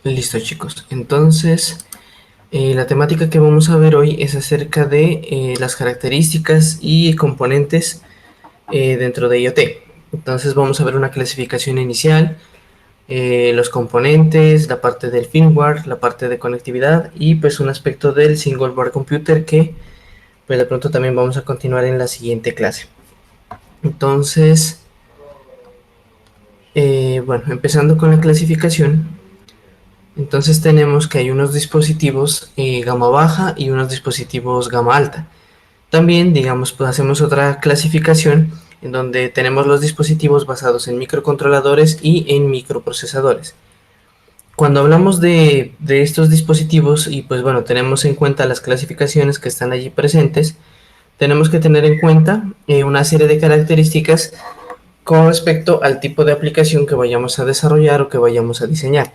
Listo, chicos. Entonces, la temática que vamos a ver hoy es acerca de las características y componentes dentro de IoT. Entonces, vamos a ver una clasificación inicial, los componentes, la parte del firmware, la parte de conectividad y pues un aspecto del single board computer que pues de pronto también vamos a continuar en la siguiente clase. Entonces, bueno, empezando con la clasificación. Entonces tenemos que hay unos dispositivos gama baja y unos dispositivos gama alta. También, digamos, pues hacemos otra clasificación en donde tenemos los dispositivos basados en microcontroladores y en microprocesadores. Cuando hablamos de estos dispositivos y pues bueno, tenemos en cuenta las clasificaciones que están allí presentes, tenemos que tener en cuenta una serie de características con respecto al tipo de aplicación que vayamos a desarrollar o que vayamos a diseñar.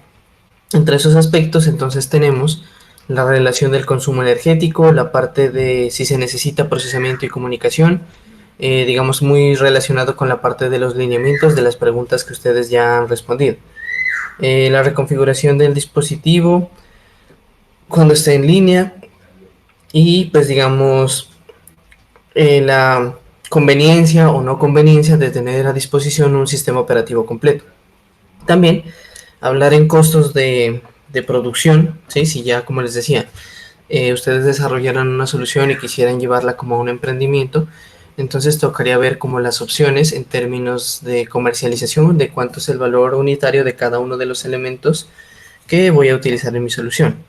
Entre esos aspectos, entonces tenemos la relación del consumo energético, la parte de si se necesita procesamiento y comunicación, digamos muy relacionado con la parte de los lineamientos de las preguntas que ustedes ya han respondido. La reconfiguración del dispositivo cuando esté en línea y pues digamos la conveniencia o no conveniencia de tener a disposición un sistema operativo completo. También hablar en costos de producción, ¿sí? Si ya, como les decía, ustedes desarrollaran una solución y quisieran llevarla como a un emprendimiento, entonces tocaría ver como las opciones en términos de comercialización, de cuánto es el valor unitario de cada uno de los elementos que voy a utilizar en mi solución.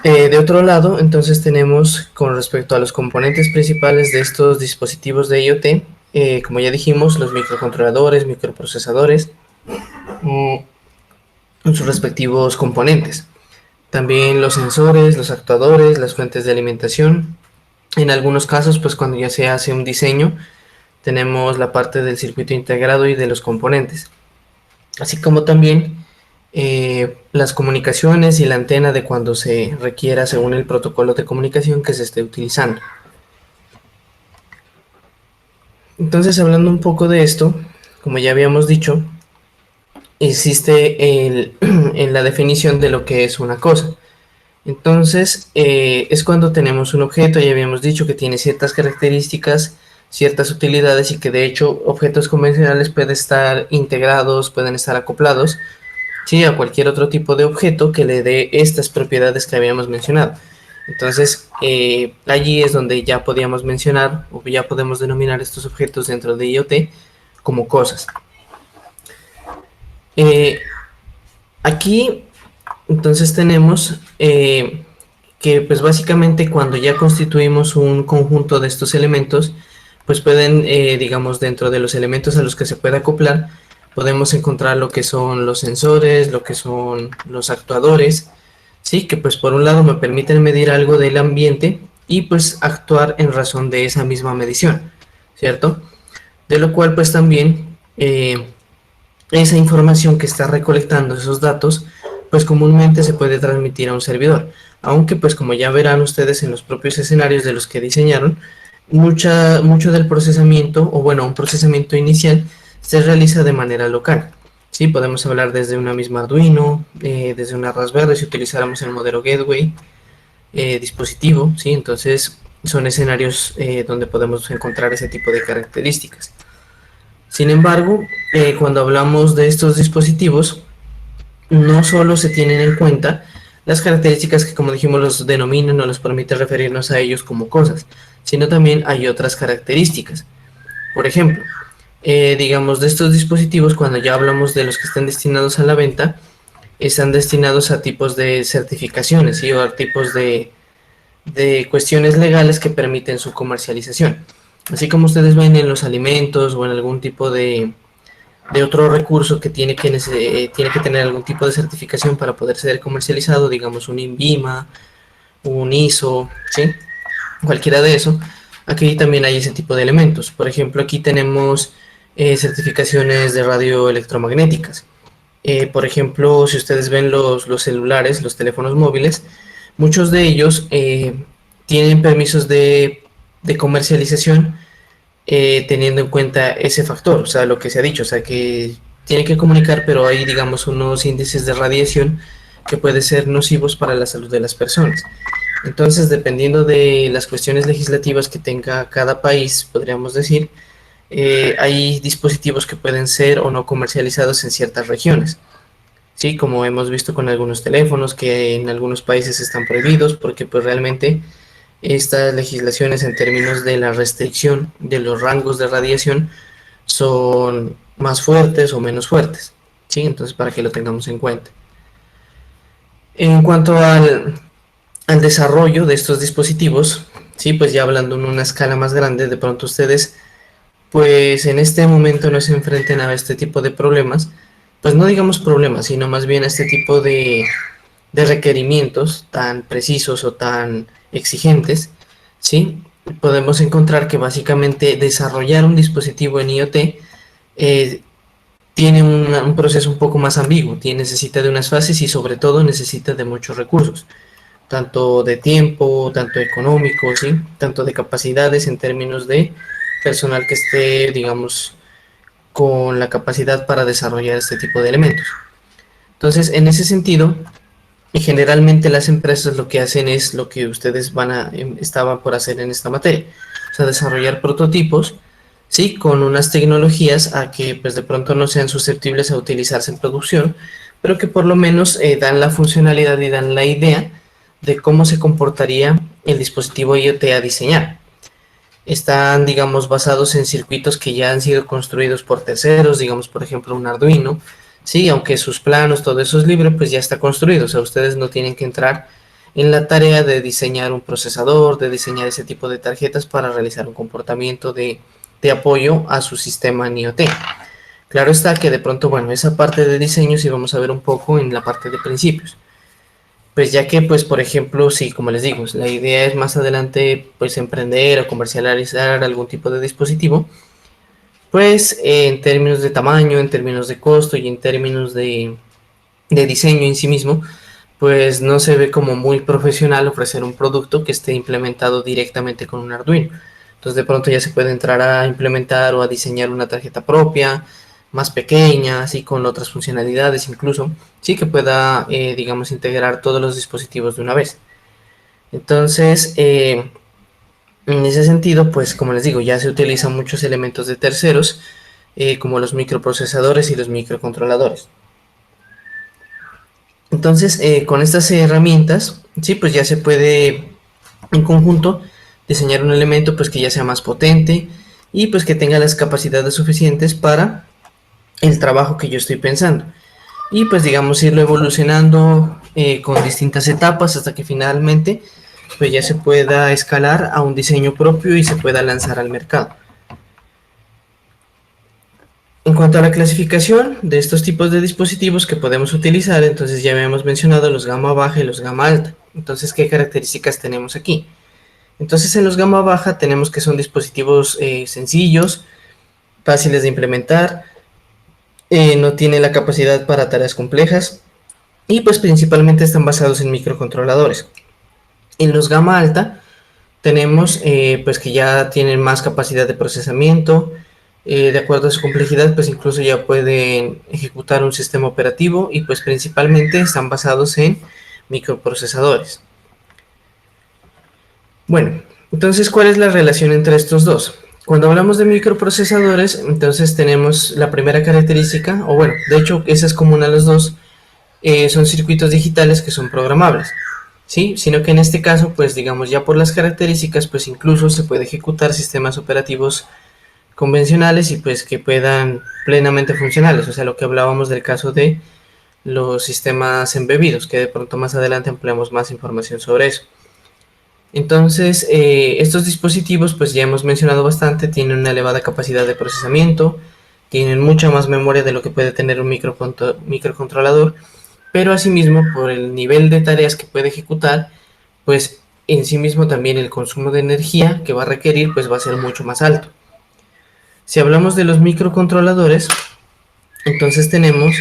De otro lado, entonces tenemos con respecto a los componentes principales de estos dispositivos de IoT, como ya dijimos, los microcontroladores, microprocesadores, en sus respectivos componentes. También los sensores, los actuadores, las fuentes de alimentación. En algunos casos, pues cuando ya se hace un diseño, tenemos la parte del circuito integrado y de los componentes. Así como también las comunicaciones y la antena de cuando se requiera según el protocolo de comunicación que se esté utilizando. Entonces, hablando un poco de esto, como ya habíamos dicho, existe en la definición de lo que es una cosa. Entonces, es cuando tenemos un objeto, ya habíamos dicho que tiene ciertas características, ciertas utilidades y que de hecho objetos convencionales pueden estar integrados, pueden estar acoplados, ¿sí? A cualquier otro tipo de objeto que le dé estas propiedades que habíamos mencionado. Entonces, allí es donde ya podíamos mencionar o ya podemos denominar estos objetos dentro de IoT como cosas. Aquí entonces tenemos que pues básicamente cuando ya constituimos un conjunto de estos elementos, pues pueden, digamos, dentro de los elementos a los que se puede acoplar, podemos encontrar lo que son los sensores, lo que son los actuadores, ¿sí? Que pues por un lado me permiten medir algo del ambiente y pues actuar en razón de esa misma medición, ¿cierto? De lo cual pues también esa información que está recolectando esos datos, pues comúnmente se puede transmitir a un servidor. Aunque pues como ya verán ustedes en los propios escenarios de los que diseñaron, mucho del procesamiento, o bueno, un procesamiento inicial, se realiza de manera local. Sí, podemos hablar desde una misma Arduino, desde una Raspberry si utilizáramos el modelo Gateway dispositivo, ¿sí? Entonces son escenarios donde podemos encontrar ese tipo de características. Sin embargo, cuando hablamos de estos dispositivos, no solo se tienen en cuenta las características que, como dijimos, los denominan o nos permite referirnos a ellos como cosas, sino también hay otras características. Por ejemplo, digamos, de estos dispositivos, cuando ya hablamos de los que están destinados a la venta, están destinados a tipos de certificaciones, ¿sí? O a tipos de cuestiones legales que permiten su comercialización. Así como ustedes ven en los alimentos o en algún tipo de otro recurso que tiene tiene que tener algún tipo de certificación para poder ser comercializado, digamos un INVIMA, un ISO, ¿sí? Cualquiera de eso. Aquí también hay ese tipo de elementos. Por ejemplo, aquí tenemos certificaciones de radioelectromagnéticas. Por ejemplo, si ustedes ven los celulares, los teléfonos móviles, muchos de ellos tienen permisos de comercialización teniendo en cuenta ese factor, o sea, lo que se ha dicho, o sea, que tiene que comunicar, pero hay, digamos, unos índices de radiación que pueden ser nocivos para la salud de las personas. Entonces, dependiendo de las cuestiones legislativas que tenga cada país, podríamos decir, hay dispositivos que pueden ser o no comercializados en ciertas regiones. Sí, como hemos visto con algunos teléfonos que en algunos países están prohibidos porque pues realmente estas legislaciones en términos de la restricción de los rangos de radiación son más fuertes o menos fuertes. Sí, entonces para que lo tengamos en cuenta. En cuanto al desarrollo de estos dispositivos, sí, pues ya hablando en una escala más grande, de pronto ustedes pues en este momento no se enfrenten a este tipo de problemas, pues no digamos problemas, sino más bien a este tipo de requerimientos tan precisos o tan exigentes, ¿sí? Podemos encontrar que básicamente desarrollar un dispositivo en IoT tiene un proceso un poco más ambiguo, necesita de unas fases y sobre todo necesita de muchos recursos, tanto de tiempo, tanto económico, ¿sí? Tanto de capacidades en términos de personal que esté, digamos, con la capacidad para desarrollar este tipo de elementos. Entonces, en ese sentido, y generalmente las empresas lo que hacen es lo que ustedes estaban por hacer en esta materia, o sea, desarrollar prototipos, sí, con unas tecnologías a que pues de pronto no sean susceptibles a utilizarse en producción, pero que por lo menos dan la funcionalidad y dan la idea de cómo se comportaría el dispositivo IoT a diseñar. Están, digamos, basados en circuitos que ya han sido construidos por terceros, digamos, por ejemplo, un Arduino, sí, aunque sus planos, todo eso es libre, pues ya está construido, o sea, ustedes no tienen que entrar en la tarea de diseñar un procesador, de diseñar ese tipo de tarjetas para realizar un comportamiento de apoyo a su sistema IoT. Claro está que de pronto, bueno, esa parte de diseño sí vamos a ver un poco en la parte de principios. Pues ya que, pues, por ejemplo, sí, como les digo, la idea es más adelante, pues, emprender o comercializar algún tipo de dispositivo, pues, en términos de tamaño, en términos de costo y en términos de diseño en sí mismo, pues no se ve como muy profesional ofrecer un producto que esté implementado directamente con un Arduino. Entonces de pronto ya se puede entrar a implementar o a diseñar una tarjeta propia, más pequeña, así con otras funcionalidades incluso, sí que pueda, digamos, integrar todos los dispositivos de una vez. Entonces, en ese sentido, pues como les digo, ya se utilizan muchos elementos de terceros, como los microprocesadores y los microcontroladores. Entonces, con estas herramientas, sí, pues ya se puede en conjunto diseñar un elemento pues que ya sea más potente y pues que tenga las capacidades suficientes para el trabajo que yo estoy pensando. Y pues digamos irlo evolucionando con distintas etapas hasta que finalmente pues ya se pueda escalar a un diseño propio y se pueda lanzar al mercado. En cuanto a la clasificación de estos tipos de dispositivos que podemos utilizar, entonces ya habíamos mencionado los gama baja y los gama alta. Entonces, ¿qué características tenemos aquí? Entonces, en los gama baja tenemos que son dispositivos sencillos, fáciles de implementar, no tienen la capacidad para tareas complejas y pues principalmente están basados en microcontroladores. En los gama alta tenemos pues que ya tienen más capacidad de procesamiento, de acuerdo a su complejidad, pues incluso ya pueden ejecutar un sistema operativo y pues principalmente están basados en microprocesadores. Bueno, entonces, ¿cuál es la relación entre estos dos? Cuando hablamos de microprocesadores, entonces tenemos la primera característica, o bueno, de hecho, esa es común a los dos, son circuitos digitales que son programables, ¿sí? Sino que en este caso, pues digamos, ya por las características, pues incluso se puede ejecutar sistemas operativos convencionales y pues que puedan plenamente funcionales, o sea, lo que hablábamos del caso de los sistemas embebidos, que de pronto más adelante empleamos más información sobre eso. Entonces, estos dispositivos, pues ya hemos mencionado bastante, tienen una elevada capacidad de procesamiento, tienen mucha más memoria de lo que puede tener un microcontrolador, pero asimismo, por el nivel de tareas que puede ejecutar, pues en sí mismo también el consumo de energía que va a requerir, pues va a ser mucho más alto. Si hablamos de los microcontroladores, entonces tenemos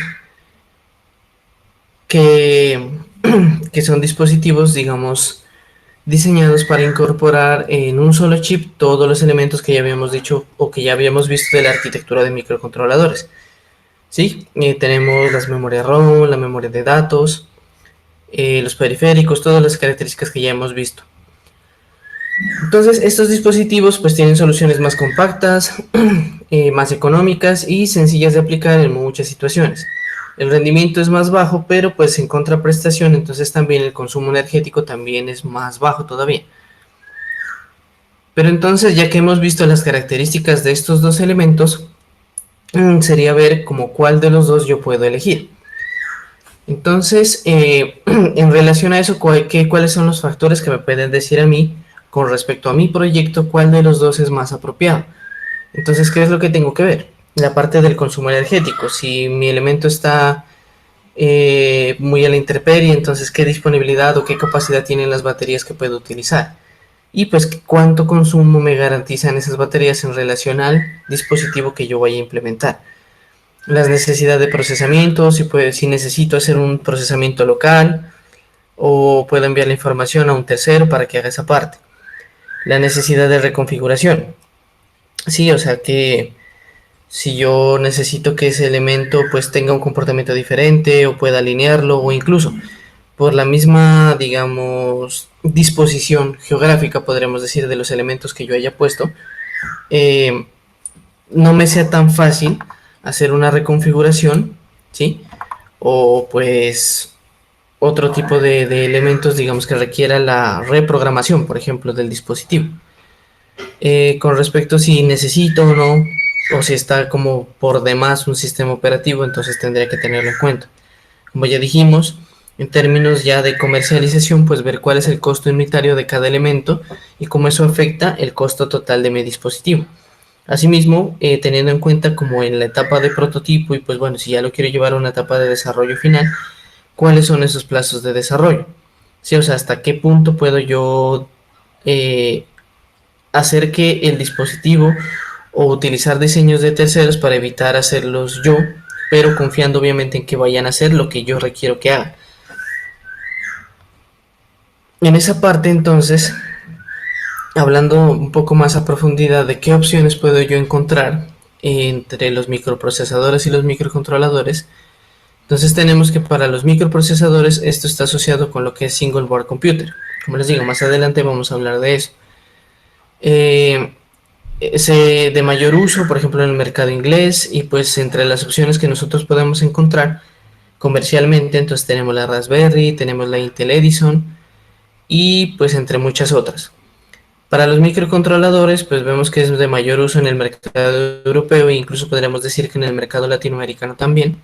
que, que son dispositivos, digamos, diseñados para incorporar en un solo chip todos los elementos que ya habíamos dicho o que ya habíamos visto de la arquitectura de microcontroladores. ¿sí? Tenemos las memorias ROM, la memoria de datos, los periféricos, todas las características que ya hemos visto. Entonces, estos dispositivos pues tienen soluciones más compactas, más económicas y sencillas de aplicar en muchas situaciones. El rendimiento es más bajo, pero pues en contraprestación, entonces también el consumo energético también es más bajo todavía. Pero entonces, ya que hemos visto las características de estos dos elementos, sería ver como cuál de los dos yo puedo elegir. Entonces, en relación a eso, ¿cuáles son los factores que me pueden decir a mí con respecto a mi proyecto, cuál de los dos es más apropiado? Entonces, ¿qué es lo que tengo que ver? La parte del consumo energético. Si mi elemento está muy a la intemperie, entonces, ¿qué disponibilidad o qué capacidad tienen las baterías que puedo utilizar? Y pues, ¿cuánto consumo me garantizan esas baterías en relación al dispositivo que yo vaya a implementar? Las necesidades de procesamiento, si necesito hacer un procesamiento local o puedo enviar la información a un tercero para que haga esa parte. La necesidad de reconfiguración. Sí, o sea que si yo necesito que ese elemento pues tenga un comportamiento diferente o pueda alinearlo o incluso por la misma, digamos, disposición geográfica, podríamos decir, de los elementos que yo haya puesto, no me sea tan fácil hacer una reconfiguración, ¿sí? O pues otro tipo de elementos, digamos, que requiera la reprogramación, por ejemplo, del dispositivo. Con respecto a si necesito o no, o si está como por demás un sistema operativo, entonces tendría que tenerlo en cuenta. Como ya dijimos, en términos ya de comercialización, pues ver cuál es el costo unitario de cada elemento y cómo eso afecta el costo total de mi dispositivo. Asimismo, teniendo en cuenta como en la etapa de prototipo y pues bueno, si ya lo quiero llevar a una etapa de desarrollo final, cuáles son esos plazos de desarrollo. Sí, o sea, hasta qué punto puedo yo hacer que el dispositivo o utilizar diseños de terceros para evitar hacerlos yo, pero confiando obviamente en que vayan a hacer lo que yo requiero que hagan. En esa parte entonces, hablando un poco más a profundidad de qué opciones puedo yo encontrar entre los microprocesadores y los microcontroladores, entonces tenemos que para los microprocesadores esto está asociado con lo que es Single Board Computer. Como les digo, más adelante vamos a hablar de eso. De mayor uso, por ejemplo, en el mercado inglés, y pues entre las opciones que nosotros podemos encontrar comercialmente, entonces tenemos la Raspberry, tenemos la Intel Edison y pues entre muchas otras. Para los microcontroladores, pues vemos que es de mayor uso en el mercado europeo e incluso podríamos decir que en el mercado latinoamericano también.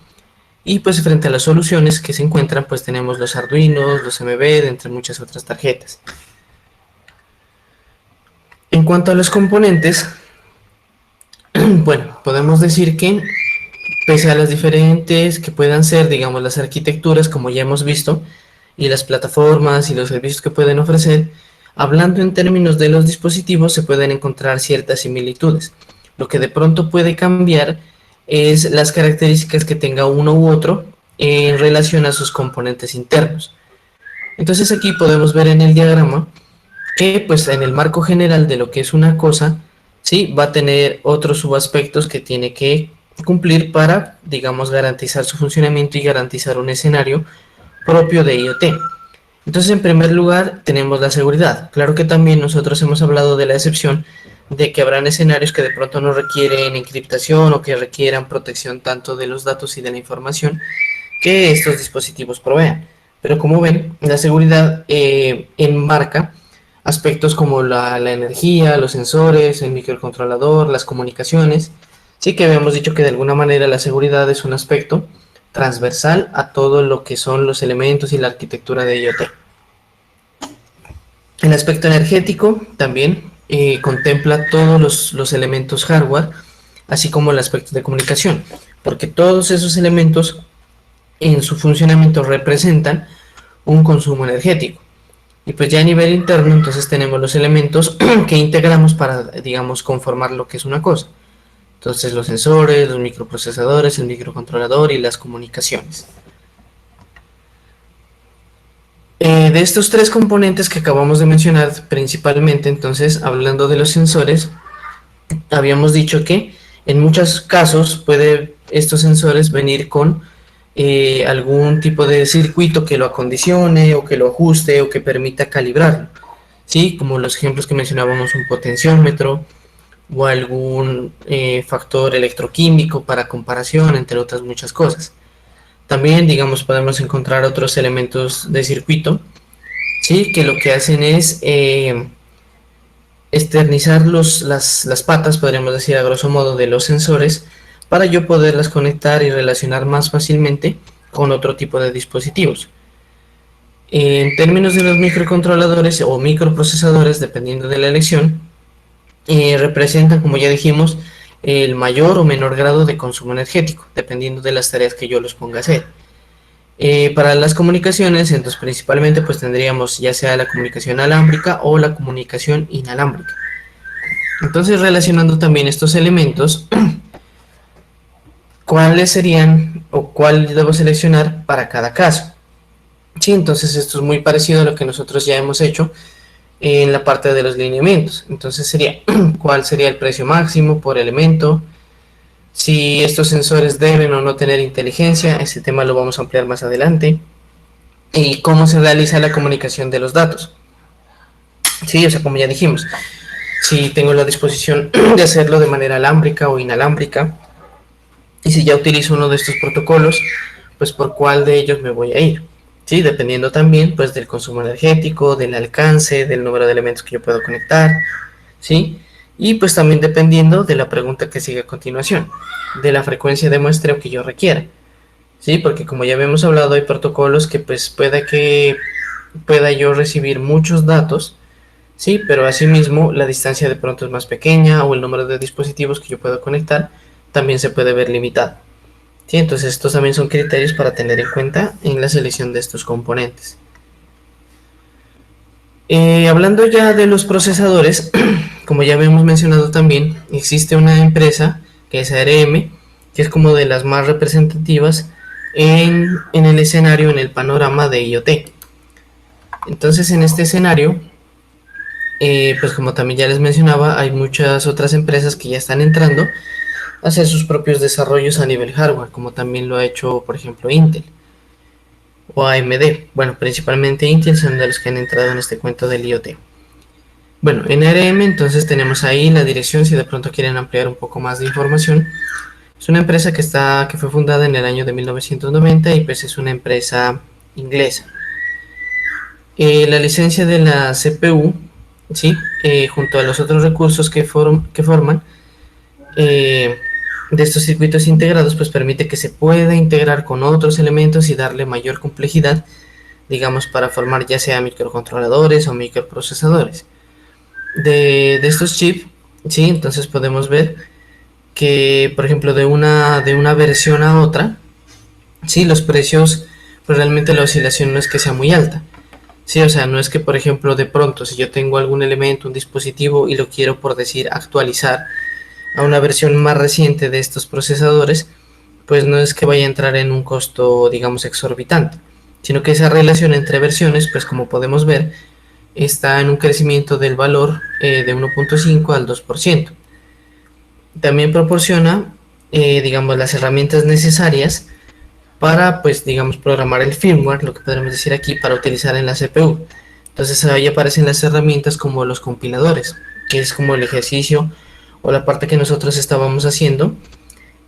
Y pues frente a las soluciones que se encuentran, pues tenemos los Arduinos, los MB, entre muchas otras tarjetas. En cuanto a los componentes, bueno, podemos decir que pese a las diferentes que puedan ser, digamos, las arquitecturas, como ya hemos visto, y las plataformas y los servicios que pueden ofrecer, hablando en términos de los dispositivos, se pueden encontrar ciertas similitudes. Lo que de pronto puede cambiar es las características que tenga uno u otro en relación a sus componentes internos. Entonces aquí podemos ver en el diagrama que pues en el marco general de lo que es una cosa, sí, va a tener otros subaspectos que tiene que cumplir para, digamos, garantizar su funcionamiento y garantizar un escenario propio de IoT. Entonces, en primer lugar, tenemos la seguridad. Claro que también nosotros hemos hablado de la excepción de que habrán escenarios que de pronto no requieren encriptación o que requieran protección tanto de los datos y de la información que estos dispositivos provean. Pero como ven, la seguridad enmarca aspectos como la energía, los sensores, el microcontrolador, las comunicaciones. Sí que habíamos dicho que de alguna manera la seguridad es un aspecto transversal a todo lo que son los elementos y la arquitectura de IoT. El aspecto energético también contempla todos los elementos hardware, así como el aspecto de comunicación, porque todos esos elementos en su funcionamiento representan un consumo energético. Y pues ya a nivel interno, entonces tenemos los elementos que integramos para, digamos, conformar lo que es una cosa. Entonces los sensores, los microprocesadores, el microcontrolador y las comunicaciones. De estos tres componentes que acabamos de mencionar principalmente, entonces hablando de los sensores, habíamos dicho que en muchos casos puede estos sensores venir con algún tipo de circuito que lo acondicione o que lo ajuste o que permita calibrarlo, ¿sí? Como los ejemplos que mencionábamos, un potenciómetro o algún factor electroquímico para comparación, entre otras muchas cosas. También, digamos, podemos encontrar otros elementos de circuito, ¿sí? Que lo que hacen es externizar las patas, podríamos decir a grosso modo, de los sensores para yo poderlas conectar y relacionar más fácilmente con otro tipo de dispositivos. En términos de los microcontroladores o microprocesadores, dependiendo de la elección, representan, como ya dijimos, el mayor o menor grado de consumo energético, dependiendo de las tareas que yo los ponga a hacer. Para las comunicaciones, entonces principalmente pues tendríamos ya sea la comunicación alámbrica o la comunicación inalámbrica. Entonces, relacionando también estos elementos, ¿cuáles serían o cuál debo seleccionar para cada caso? Sí, entonces esto es muy parecido a lo que nosotros ya hemos hecho en la parte de los lineamientos. Entonces sería, ¿cuál sería el precio máximo por elemento? Si estos sensores deben o no tener inteligencia, ese tema lo vamos a ampliar más adelante. Y cómo se realiza la comunicación de los datos. Sí, o sea, como ya dijimos, si tengo la disposición de hacerlo de manera alámbrica o inalámbrica, y si ya utilizo uno de estos protocolos, pues por cuál de ellos me voy a ir. Sí, dependiendo también pues del consumo energético, del alcance, del número de elementos que yo puedo conectar, ¿sí? Y pues también dependiendo de la pregunta que sigue a continuación, de la frecuencia de muestreo que yo requiera, ¿sí? Porque como ya habíamos hablado, hay protocolos que pues pueda yo recibir muchos datos, ¿sí? Pero asimismo la distancia de pronto es más pequeña o el número de dispositivos que yo puedo conectar también se puede ver limitado. ¿Sí? Entonces estos también son criterios para tener en cuenta en la selección de estos componentes. Hablando ya de los procesadores, como ya habíamos mencionado también, existe una empresa que es ARM, que es como de las más representativas en el escenario, en el panorama de IoT. Entonces en este escenario, pues como también ya les mencionaba, hay muchas otras empresas que ya están entrando a hacer sus propios desarrollos a nivel hardware, como también lo ha hecho, por ejemplo, Intel o AMD. Bueno, principalmente Intel son de los que han entrado en este cuento del IoT. Bueno, en ARM entonces tenemos ahí la dirección si de pronto quieren ampliar un poco más de información. Es una empresa que fue fundada en el año de 1990 y pues es una empresa inglesa. La licencia de la CPU, ¿sí? Junto a los otros recursos que forman de estos circuitos integrados, pues permite que se pueda integrar con otros elementos y darle mayor complejidad, digamos, para formar ya sea microcontroladores o microprocesadores. De estos chips, ¿sí? Entonces podemos ver que, por ejemplo, de una versión a otra, ¿sí? Los precios, pues realmente la oscilación no es que sea muy alta. Sí, o sea, no es que, por ejemplo, de pronto, si yo tengo algún elemento, un dispositivo y lo quiero, por decir, actualizar a una versión más reciente de estos procesadores, pues no es que vaya a entrar en un costo, digamos, exorbitante, sino que esa relación entre versiones, pues como podemos ver, está en un crecimiento del valor de 1.5 al 2%. También proporciona, digamos, las herramientas necesarias para, pues, digamos, programar el firmware, lo que podemos decir aquí, para utilizar en la CPU. Entonces ahí aparecen las herramientas como los compiladores, que es como el ejercicio o la parte que nosotros estábamos haciendo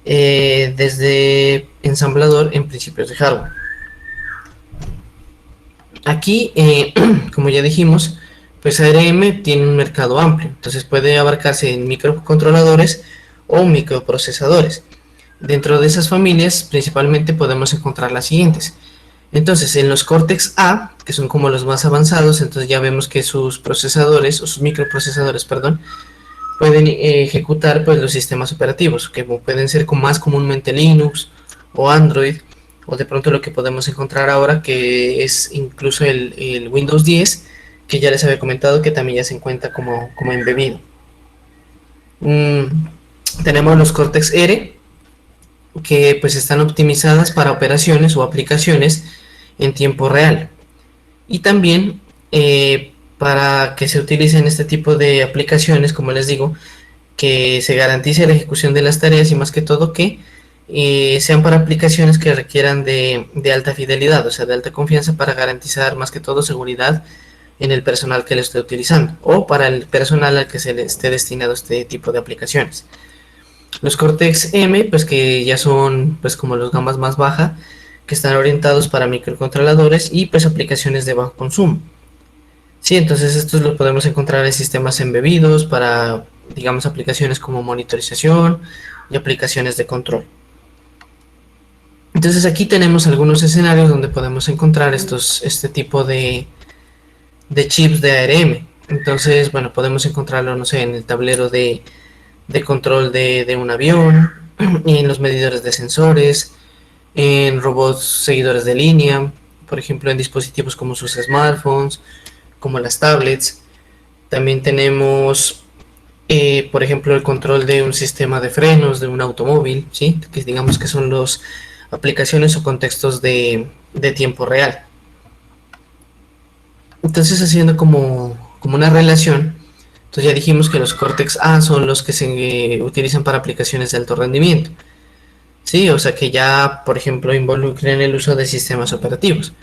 desde ensamblador en principios de hardware. Aquí, como ya dijimos, pues ARM tiene un mercado amplio, entonces puede abarcarse en microcontroladores o microprocesadores. Dentro de esas familias, principalmente podemos encontrar las siguientes. Entonces, en los Cortex A, que son como los más avanzados, entonces ya vemos que sus procesadores, o sus microprocesadores, perdón, pueden ejecutar pues los sistemas operativos, que pueden ser más comúnmente Linux o Android, o de pronto lo que podemos encontrar ahora, que es incluso el Windows 10, que ya les había comentado que también ya se encuentra como embebido. Tenemos los Cortex R, que pues están optimizadas para operaciones o aplicaciones en tiempo real. Y también para que se utilicen este tipo de aplicaciones, como les digo, que se garantice la ejecución de las tareas y más que todo que sean para aplicaciones que requieran de alta fidelidad, o sea, de alta confianza para garantizar más que todo seguridad en el personal que lo esté utilizando o para el personal al que se le esté destinado este tipo de aplicaciones. Los Cortex M, pues que ya son pues como los gamas más baja, que están orientados para microcontroladores y pues aplicaciones de bajo consumo. Sí, entonces estos los podemos encontrar en sistemas embebidos para, digamos, aplicaciones como monitorización y aplicaciones de control. Entonces aquí tenemos algunos escenarios donde podemos encontrar este tipo de chips de ARM. Entonces, bueno, podemos encontrarlo, no sé, en el tablero de control de un avión, en los medidores de sensores, en robots seguidores de línea, por ejemplo, en dispositivos como sus smartphones, como las tablets. También tenemos, por ejemplo, el control de un sistema de frenos de un automóvil, ¿sí? Que digamos que son las aplicaciones o contextos de tiempo real. Entonces, haciendo como una relación, entonces ya dijimos que los Cortex A son los que se utilizan para aplicaciones de alto rendimiento. Sí, o sea que ya, por ejemplo, involucren el uso de sistemas operativos.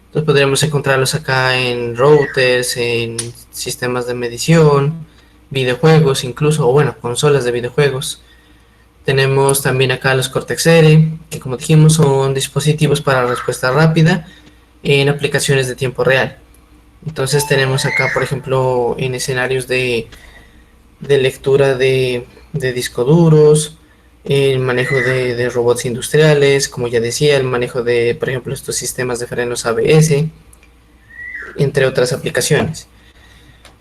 Entonces podríamos encontrarlos acá en routers, en sistemas de medición, videojuegos incluso, o bueno, consolas de videojuegos. Tenemos también acá los Cortex R, que como dijimos son dispositivos para respuesta rápida en aplicaciones de tiempo real. Entonces tenemos acá, por ejemplo, en escenarios de lectura de discos duros, el manejo de robots industriales, como ya decía, el manejo de, por ejemplo, estos sistemas de frenos ABS, entre otras aplicaciones.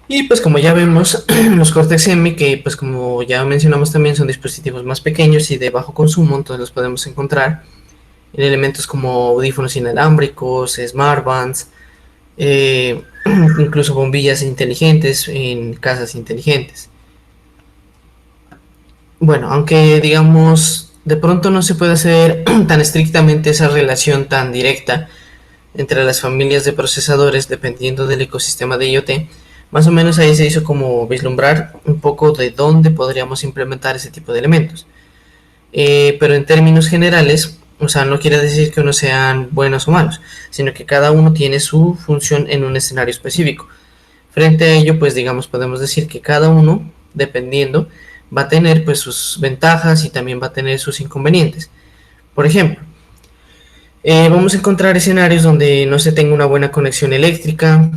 Y pues como ya vemos, los Cortex M, que pues como ya mencionamos también son dispositivos más pequeños y de bajo consumo, entonces los podemos encontrar en elementos como audífonos inalámbricos, smartbands, incluso bombillas inteligentes en casas inteligentes. Bueno, aunque digamos, de pronto no se puede hacer tan estrictamente esa relación tan directa entre las familias de procesadores dependiendo del ecosistema de IoT, más o menos ahí se hizo como vislumbrar un poco de dónde podríamos implementar ese tipo de elementos. Pero en términos generales, o sea, no quiere decir que unos sean buenos o malos, sino que cada uno tiene su función en un escenario específico. Frente a ello, pues digamos, podemos decir que cada uno, dependiendo, va a tener pues sus ventajas y también va a tener sus inconvenientes. Por ejemplo, vamos a encontrar escenarios donde no se tenga una buena conexión eléctrica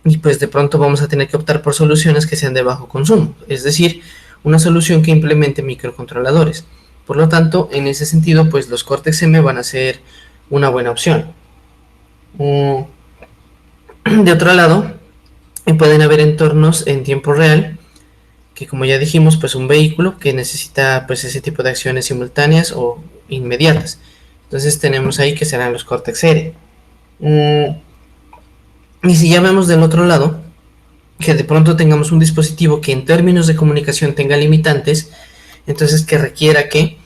y pues de pronto vamos a tener que optar por soluciones que sean de bajo consumo, es decir, una solución que implemente microcontroladores. Por lo tanto, en ese sentido, pues los Cortex M van a ser una buena opción. De otro lado, pueden haber entornos en tiempo real que, como ya dijimos, pues un vehículo que necesita pues ese tipo de acciones simultáneas o inmediatas. Entonces tenemos ahí que serán los Cortex R. Y si ya vemos del otro lado, que de pronto tengamos un dispositivo que en términos de comunicación tenga limitantes, entonces que requiera que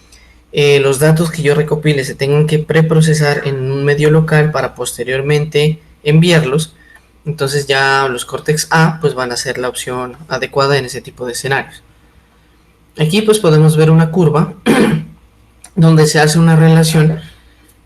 los datos que yo recopile se tengan que preprocesar en un medio local para posteriormente enviarlos, entonces ya los Cortex A pues van a ser la opción adecuada en ese tipo de escenarios. Aquí pues podemos ver una curva donde se hace una relación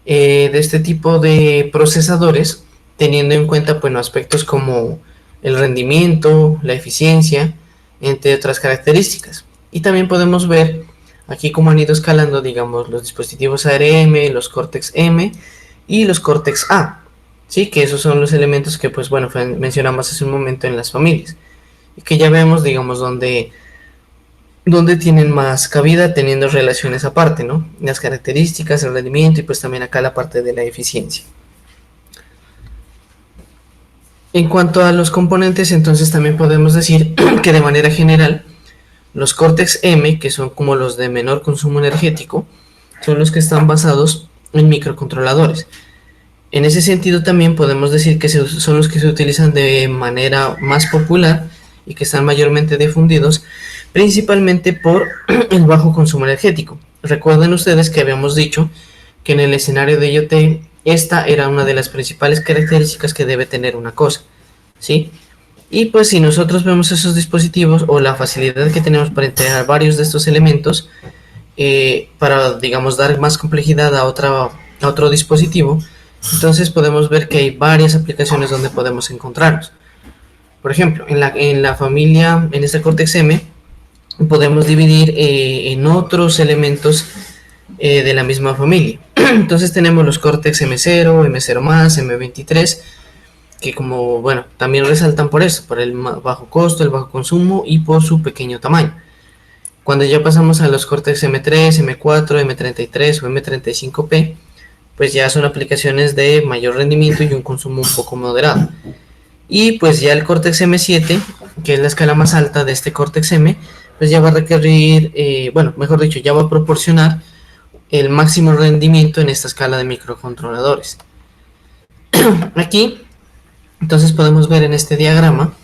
de este tipo de procesadores teniendo en cuenta bueno, aspectos como el rendimiento, la eficiencia, entre otras características. Y también podemos ver aquí cómo han ido escalando, digamos, los dispositivos ARM, los Cortex M y los Cortex A. Sí, que esos son los elementos que, pues bueno, mencionamos hace un momento en las familias. Y que ya vemos, digamos, donde tienen más cabida teniendo relaciones aparte, ¿no? Las características, el rendimiento y pues también acá la parte de la eficiencia. En cuanto a los componentes, entonces también podemos decir que de manera general, los Cortex M, que son como los de menor consumo energético, son los que están basados en microcontroladores. En ese sentido también podemos decir que son los que se utilizan de manera más popular y que están mayormente difundidos, principalmente por el bajo consumo energético. Recuerden ustedes que habíamos dicho que en el escenario de IoT esta era una de las principales características que debe tener una cosa, ¿sí? Y pues si nosotros vemos esos dispositivos o la facilidad que tenemos para integrar varios de estos elementos, para, digamos, dar más complejidad a otro dispositivo. Entonces podemos ver que hay varias aplicaciones donde podemos encontrarlos. Por ejemplo, en la familia, en este Cortex M, podemos dividir en otros elementos de la misma familia. Entonces tenemos los Cortex M0, M0+, M23, que como, bueno, también resaltan por eso, por el bajo costo, el bajo consumo y por su pequeño tamaño. Cuando ya pasamos a los Cortex M3, M4, M33 o M35P, pues ya son aplicaciones de mayor rendimiento y un consumo un poco moderado. Y pues ya el Cortex M7, que es la escala más alta de este Cortex M, pues ya va a requerir, bueno, mejor dicho, ya va a proporcionar el máximo rendimiento en esta escala de microcontroladores. Aquí, entonces podemos ver en este diagrama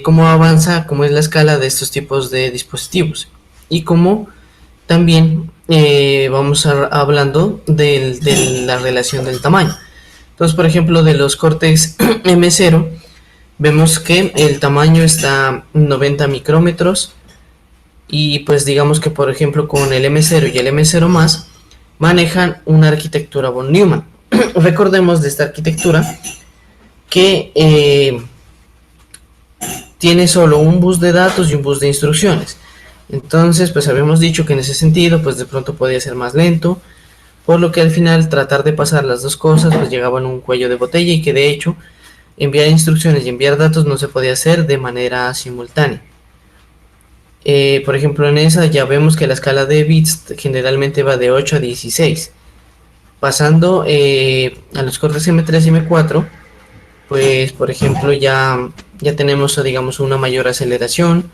cómo avanza, cómo es la escala de estos tipos de dispositivos y cómo también vamos hablando de la relación del tamaño. Entonces, por ejemplo, de los Cortex M0, vemos que el tamaño está 90 micrómetros y pues digamos que, por ejemplo, con el M0 y el M0+, manejan una arquitectura von Neumann. Recordemos de esta arquitectura que tiene solo un bus de datos y un bus de instrucciones. Entonces, pues habíamos dicho que en ese sentido, pues de pronto podía ser más lento, por lo que al final tratar de pasar las dos cosas, pues llegaban a un cuello de botella y que de hecho enviar instrucciones y enviar datos no se podía hacer de manera simultánea. Por ejemplo, en esa ya vemos que la escala de bits generalmente va de 8 a 16. Pasando a los Cortex M3 y M4, pues por ejemplo ya tenemos, digamos, una mayor aceleración,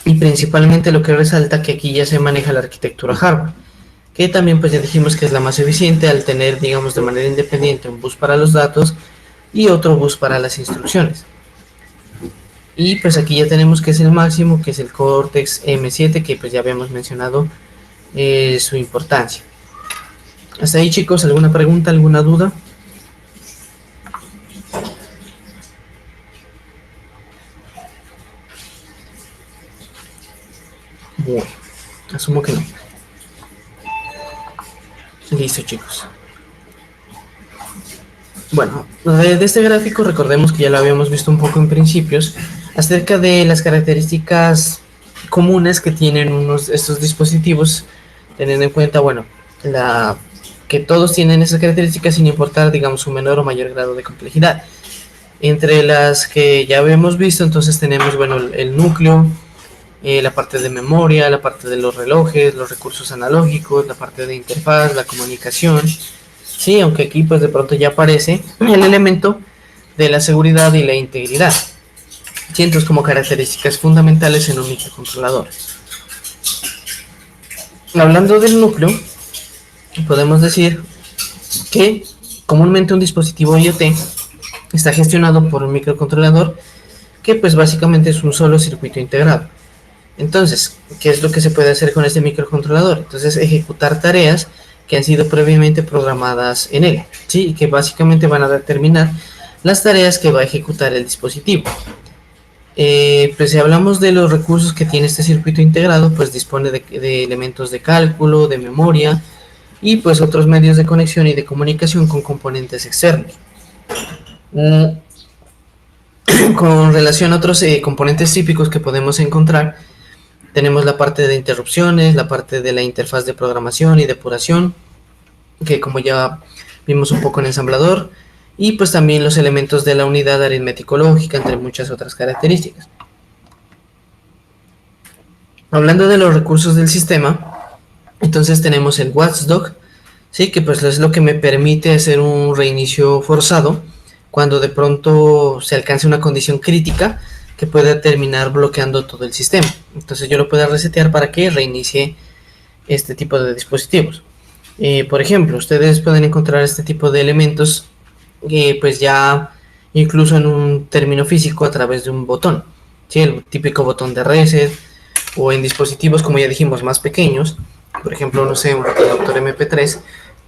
y principalmente lo que resalta que aquí ya se maneja la arquitectura hardware, que también pues ya dijimos que es la más eficiente al tener, digamos, de manera independiente un bus para los datos y otro bus para las instrucciones. Y pues aquí ya tenemos que es el máximo, que es el Cortex M7, que pues ya habíamos mencionado su importancia. Hasta ahí, chicos, ¿alguna pregunta, alguna duda? Bueno, asumo que no. Listo, chicos. Bueno, de este gráfico recordemos que ya lo habíamos visto un poco en principios, acerca de las características comunes que tienen estos dispositivos, teniendo en cuenta, bueno, que todos tienen esas características sin importar, digamos, un menor o mayor grado de complejidad. Entre las que ya habíamos visto, entonces tenemos, bueno, el núcleo, la parte de memoria, la parte de los relojes, los recursos analógicos, la parte de interfaz, la comunicación. Sí, aunque aquí pues de pronto ya aparece el elemento de la seguridad y la integridad. Sí, entonces como características fundamentales en un microcontrolador. Hablando del núcleo, podemos decir que comúnmente un dispositivo IoT está gestionado por un microcontrolador que pues básicamente es un solo circuito integrado. Entonces, ¿qué es lo que se puede hacer con este microcontrolador? Entonces, ejecutar tareas que han sido previamente programadas en él, ¿sí? Y que básicamente van a determinar las tareas que va a ejecutar el dispositivo. Pues si hablamos de los recursos que tiene este circuito integrado, pues dispone de elementos de cálculo, de memoria y pues otros medios de conexión y de comunicación con componentes externos. Con relación a otros componentes típicos que podemos encontrar, tenemos la parte de interrupciones, la parte de la interfaz de programación y depuración, que como ya vimos un poco en ensamblador, y pues también los elementos de la unidad aritmético-lógica, entre muchas otras características. Hablando de los recursos del sistema, entonces tenemos el watchdog, ¿sí? Que pues es lo que me permite hacer un reinicio forzado cuando de pronto se alcance una condición crítica que pueda terminar bloqueando todo el sistema. Entonces yo lo puedo resetear para que reinicie este tipo de dispositivos. Por ejemplo, ustedes pueden encontrar este tipo de elementos pues ya incluso en un término físico a través de un botón, ¿sí? El típico botón de reset, o en dispositivos, como ya dijimos, más pequeños. Por ejemplo, no sé, un reproductor MP3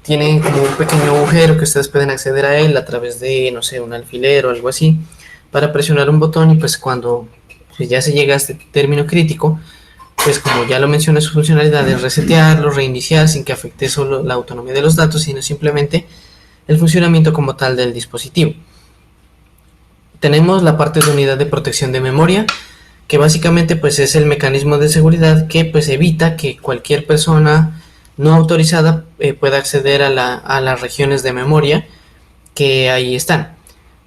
tiene como un pequeño agujero que ustedes pueden acceder a él a través de, no sé, un alfiler o algo así, para presionar un botón y pues cuando pues ya se llega a este término crítico, pues como ya lo mencioné, su funcionalidad es resetearlo, reiniciar sin que afecte solo la autonomía de los datos, sino simplemente el funcionamiento como tal del dispositivo. Tenemos la parte de unidad de protección de memoria, que básicamente pues es el mecanismo de seguridad que pues evita que cualquier persona no autorizada pueda acceder a las regiones de memoria que ahí están.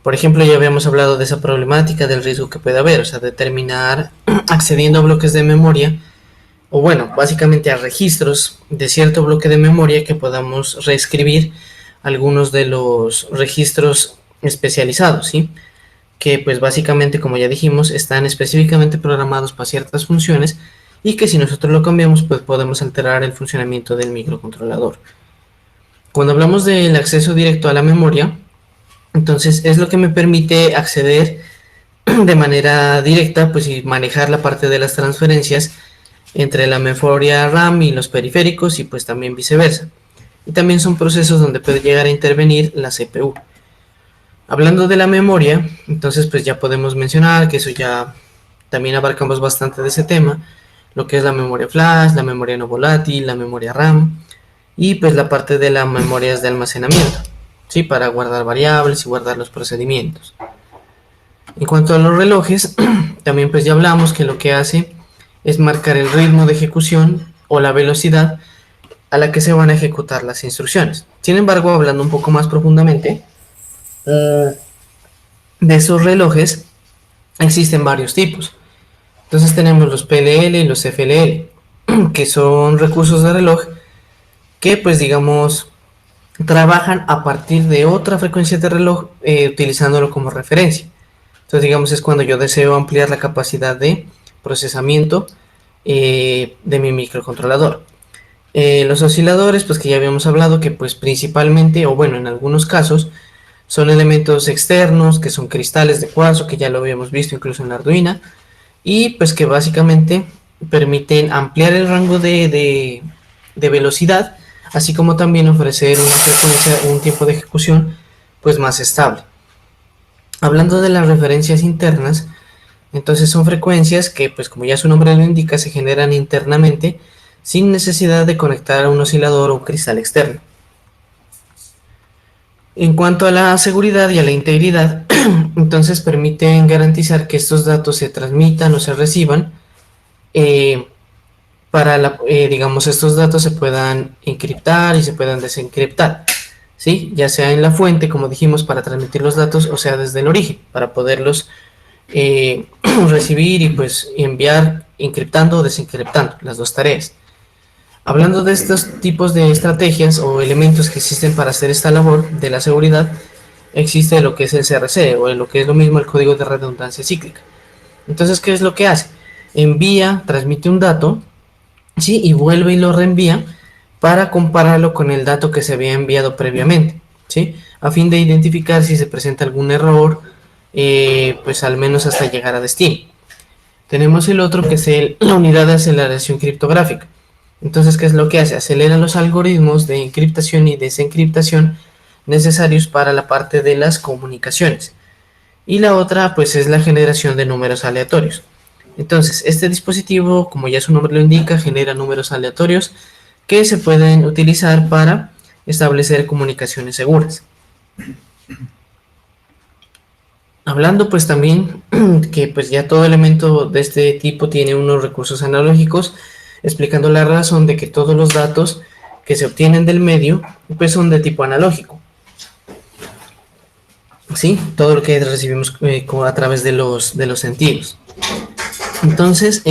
Por ejemplo, ya habíamos hablado de esa problemática del riesgo que puede haber, o sea, de terminar accediendo a bloques de memoria, o bueno, básicamente a registros de cierto bloque de memoria que podamos reescribir algunos de los registros especializados, ¿sí? Que pues básicamente, como ya dijimos, están específicamente programados para ciertas funciones y que si nosotros lo cambiamos, pues podemos alterar el funcionamiento del microcontrolador. Cuando hablamos del acceso directo a la memoria, entonces es lo que me permite acceder de manera directa, pues y manejar la parte de las transferencias entre la memoria RAM y los periféricos y pues también viceversa. Y también son procesos donde puede llegar a intervenir la CPU. Hablando de la memoria, entonces pues ya podemos mencionar que eso ya también abarcamos bastante de ese tema, lo que es la memoria flash, la memoria no volátil, la memoria RAM y pues la parte de las memorias de almacenamiento, ¿sí? Para guardar variables y guardar los procedimientos. En cuanto a los relojes, también pues ya hablamos que lo que hace es marcar el ritmo de ejecución o la velocidad a la que se van a ejecutar las instrucciones. Sin embargo, hablando un poco más profundamente de esos relojes, existen varios tipos. Entonces tenemos los PLL y los FLL, que son recursos de reloj que pues digamos trabajan a partir de otra frecuencia de reloj utilizándolo como referencia. Entonces digamos es cuando yo deseo ampliar la capacidad de procesamiento de mi microcontrolador. Los osciladores, pues que ya habíamos hablado que pues principalmente, o bueno, en algunos casos, son elementos externos que son cristales de cuarzo, que ya lo habíamos visto incluso en la Arduino, y pues que básicamente permiten ampliar el rango de velocidad, así como también ofrecer una frecuencia, un tiempo de ejecución pues más estable. Hablando de las referencias internas, entonces son frecuencias que pues como ya su nombre lo indica se generan internamente sin necesidad de conectar a un oscilador o un cristal externo. En cuanto a la seguridad y a la integridad, entonces permiten garantizar que estos datos se transmitan o se reciban digamos, estos datos se puedan encriptar y se puedan desencriptar, ¿sí? Ya sea en la fuente, como dijimos, para transmitir los datos, o sea, desde el origen, para poderlos recibir y pues enviar encriptando o desencriptando, las dos tareas. Hablando de estos tipos de estrategias o elementos que existen para hacer esta labor de la seguridad, existe lo que es el CRC o lo que es lo mismo el código de redundancia cíclica. Entonces, ¿qué es lo que hace? Envía, transmite un dato, ¿sí? Y vuelve y lo reenvía para compararlo con el dato que se había enviado previamente, ¿sí? A fin de identificar si se presenta algún error, pues al menos hasta llegar a destino. Tenemos el otro que es la unidad de aceleración criptográfica. Entonces, ¿qué es lo que hace? Acelera los algoritmos de encriptación y desencriptación necesarios para la parte de las comunicaciones. Y la otra, pues, es la generación de números aleatorios. Entonces, este dispositivo, como ya su nombre lo indica, genera números aleatorios que se pueden utilizar para establecer comunicaciones seguras. Hablando pues también que pues ya todo elemento de este tipo tiene unos recursos analógicos, explicando la razón de que todos los datos que se obtienen del medio pues son de tipo analógico. ¿Sí? Todo lo que recibimos a través de los sentidos. Entonces,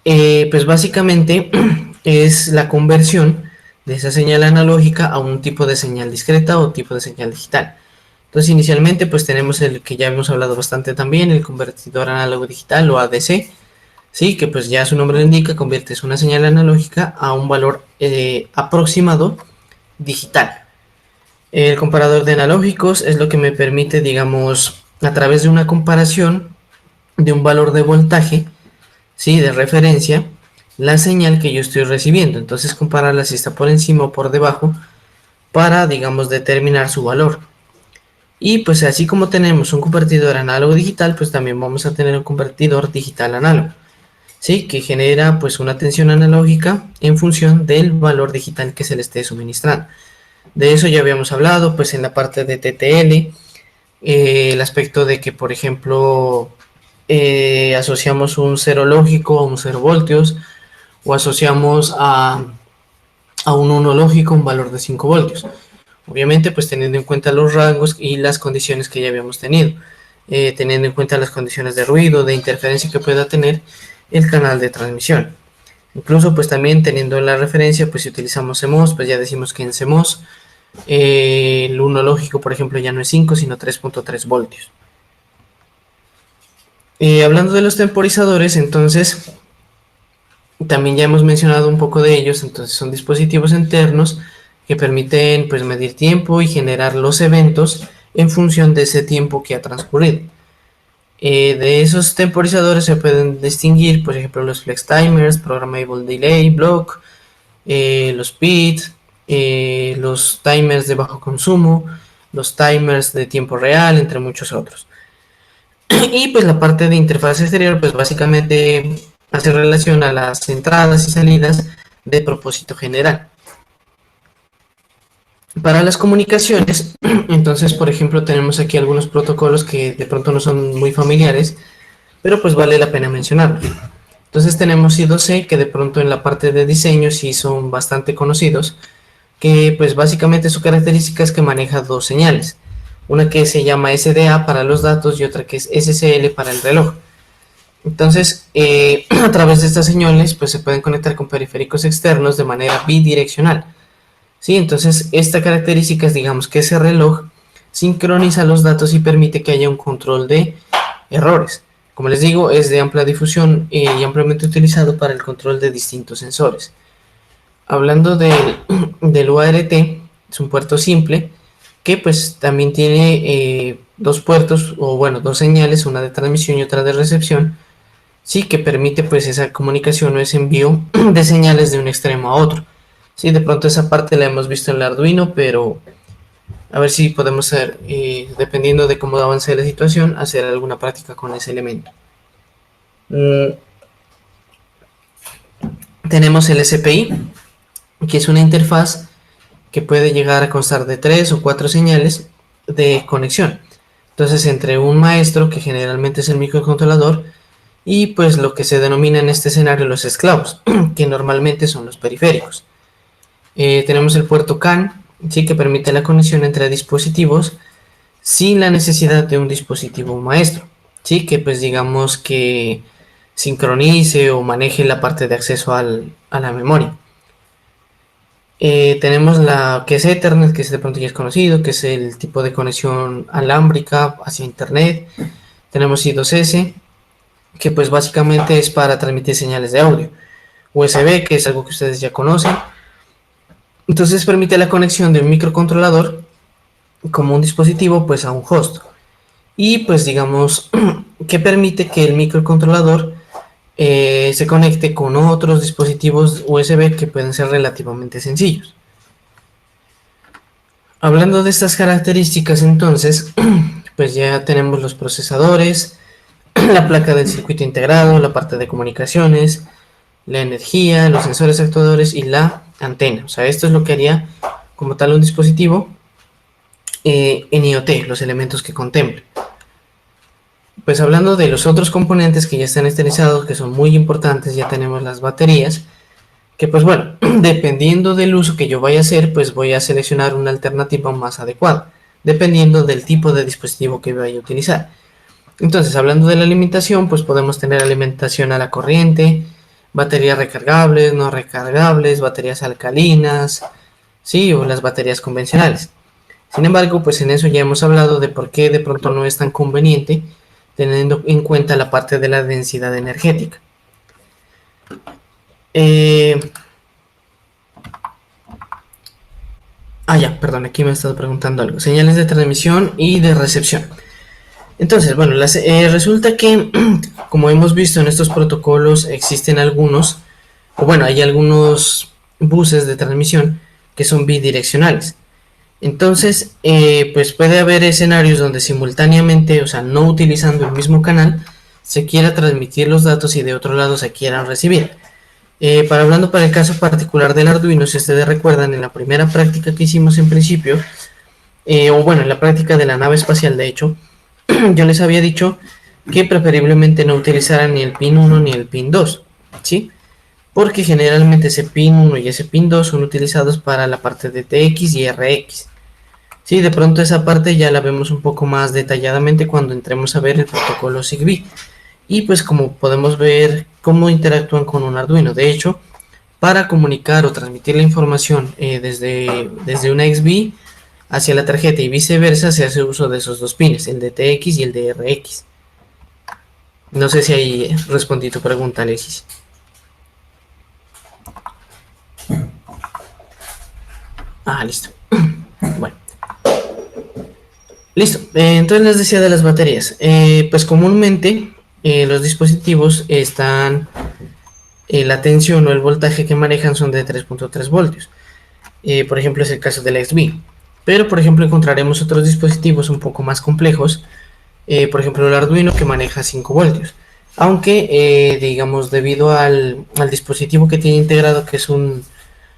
pues básicamente es la conversión de esa señal analógica a un tipo de señal discreta o tipo de señal digital. Entonces inicialmente pues tenemos el que ya hemos hablado bastante también, el convertidor análogo digital o ADC, ¿sí? Que pues ya su nombre lo indica, conviertes una señal analógica a un valor aproximado digital. El comparador de analógicos es lo que me permite, digamos, a través de una comparación de un valor de voltaje, ¿sí? De referencia, la señal que yo estoy recibiendo. Entonces compararla si está por encima o por debajo para, digamos, determinar su valor. Y pues así como tenemos un convertidor análogo digital, pues también vamos a tener un convertidor digital análogo. ¿sí? Que genera pues una tensión analógica en función del valor digital que se le esté suministrando. De eso ya habíamos hablado pues en la parte de TTL, el aspecto de que por ejemplo asociamos un cero lógico a un 0 voltios o asociamos a un 1 lógico un valor de 5 voltios. Obviamente pues teniendo en cuenta los rangos y las condiciones que ya habíamos tenido, teniendo en cuenta las condiciones de ruido, de interferencia que pueda tener el canal de transmisión. Incluso pues también teniendo la referencia, pues si utilizamos CMOS, pues ya decimos que en CMOS el 1 lógico por ejemplo ya no es 5 sino 3.3 voltios. Hablando de los temporizadores, entonces también ya hemos mencionado un poco de ellos. Entonces son dispositivos internos que permiten pues medir tiempo y generar los eventos en función de ese tiempo que ha transcurrido. De esos temporizadores se pueden distinguir, por ejemplo, los flex timers, programmable delay block, los PID, los timers de bajo consumo, los timers de tiempo real, entre muchos otros. Y pues la parte de interfaz exterior, pues básicamente hace relación a las entradas y salidas de propósito general. Para las comunicaciones, entonces, por ejemplo, tenemos aquí algunos protocolos que de pronto no son muy familiares, pero pues vale la pena mencionarlos. Entonces tenemos I2C, que de pronto en la parte de diseño sí son bastante conocidos, que pues básicamente su característica es que maneja dos señales. Una que se llama SDA para los datos y otra que es SCL para el reloj. Entonces, a través de estas señales, pues se pueden conectar con periféricos externos de manera bidireccional. ¿Sí? Entonces, esta característica es, digamos, que ese reloj sincroniza los datos y permite que haya un control de errores. Como les digo, es de amplia difusión y ampliamente utilizado para el control de distintos sensores. Hablando del UART, es un puerto simple que pues también tiene dos puertos, o bueno, dos señales, una de transmisión y otra de recepción, sí, que permite pues esa comunicación o ese envío de señales de un extremo a otro. Sí, de pronto esa parte la hemos visto en el Arduino, pero a ver si podemos hacer, dependiendo de cómo avance la situación, hacer alguna práctica con ese elemento. Tenemos el SPI, que es una interfaz que puede llegar a constar de 3 o 4 señales de conexión. Entonces, entre un maestro, que generalmente es el microcontrolador, y pues lo que se denomina en este escenario los esclavos, que normalmente son los periféricos. Tenemos el puerto CAN, ¿sí? Que permite la conexión entre dispositivos sin la necesidad de un dispositivo maestro, ¿sí? Que pues digamos que sincronice o maneje la parte de acceso a la memoria. Tenemos la que es Ethernet, que de pronto ya es conocido, que es el tipo de conexión alámbrica hacia internet. Tenemos I2S, que pues básicamente es para transmitir señales de audio. USB, que es algo que ustedes ya conocen. Entonces permite la conexión de un microcontrolador como un dispositivo pues a un host. Y pues digamos que permite que el microcontrolador se conecte con otros dispositivos USB que pueden ser relativamente sencillos. Hablando de estas características, entonces, pues ya tenemos los procesadores, la placa del circuito integrado, la parte de comunicaciones, la energía, los sensores actuadores y la antena. O sea, esto es lo que haría como tal un dispositivo en IoT, los elementos que contempla. Pues hablando de los otros componentes que ya están esterilizados, que son muy importantes, ya tenemos las baterías, que pues bueno, dependiendo del uso que yo vaya a hacer, pues voy a seleccionar una alternativa más adecuada, dependiendo del tipo de dispositivo que vaya a utilizar. Entonces, hablando de la alimentación, pues podemos tener alimentación a la corriente, baterías recargables, no recargables, baterías alcalinas, sí, o las baterías convencionales. Sin embargo, pues en eso ya hemos hablado de por qué de pronto no es tan conveniente, teniendo en cuenta la parte de la densidad energética. Perdón, aquí me he estado preguntando algo. Señales de transmisión y de recepción. Entonces, bueno, resulta que, como hemos visto en estos protocolos, existen algunos, o bueno, hay algunos buses de transmisión que son bidireccionales. Entonces, pues puede haber escenarios donde simultáneamente, o sea, no utilizando el mismo canal, se quiera transmitir los datos y de otro lado se quieran recibir. Hablando para el caso particular del Arduino, si ustedes recuerdan, en la primera práctica que hicimos en principio, o bueno, en la práctica de la nave espacial, de hecho, yo les había dicho que preferiblemente no utilizaran ni el pin 1 ni el pin 2, ¿sí? Porque generalmente ese pin 1 y ese pin 2 son utilizados para la parte de TX y RX. Sí, de pronto esa parte ya la vemos un poco más detalladamente cuando entremos a ver el protocolo Zigbee. Y pues como podemos ver cómo interactúan con un Arduino. De hecho, para comunicar o transmitir la información desde una XBee hacia la tarjeta y viceversa, se hace uso de esos dos pines, el de TX y el de RX. No sé si ahí respondí tu pregunta, Alexis. Ah, listo. Bueno. Listo. Entonces les decía de las baterías. Pues comúnmente los dispositivos están... la tensión o el voltaje que manejan son de 3.3 voltios. Por ejemplo, es el caso del XBee. Pero, por ejemplo, encontraremos otros dispositivos un poco más complejos. Por ejemplo, el Arduino, que maneja 5 voltios. Aunque, digamos, debido al dispositivo que tiene integrado, que es un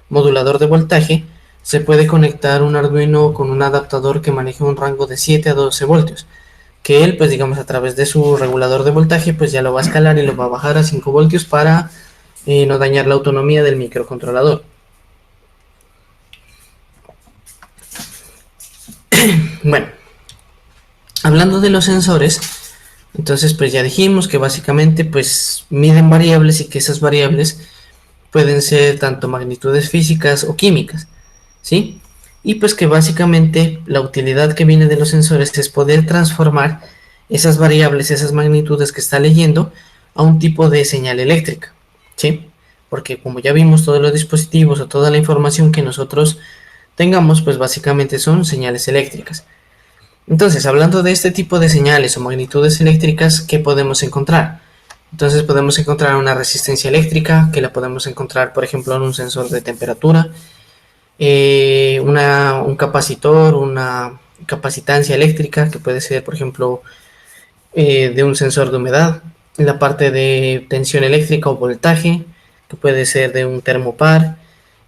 modulador de voltaje, se puede conectar un Arduino con un adaptador que maneje un rango de 7 a 12 voltios. Que él, pues digamos, a través de su regulador de voltaje, pues ya lo va a escalar y lo va a bajar a 5 voltios para no dañar la autonomía del microcontrolador. Bueno, hablando de los sensores, entonces pues ya dijimos que básicamente pues miden variables y que esas variables pueden ser tanto magnitudes físicas o químicas, ¿sí? Y pues que básicamente la utilidad que viene de los sensores es poder transformar esas variables, esas magnitudes que está leyendo a un tipo de señal eléctrica, ¿sí? Porque como ya vimos, todos los dispositivos o toda la información que nosotros tengamos, pues básicamente son señales eléctricas. Entonces, hablando de este tipo de señales o magnitudes eléctricas, ¿qué podemos encontrar? Entonces podemos encontrar una resistencia eléctrica, que la podemos encontrar, por ejemplo, en un sensor de temperatura, un capacitor, una capacitancia eléctrica, que puede ser, por ejemplo, de un sensor de humedad, en la parte de tensión eléctrica o voltaje, que puede ser de un termopar,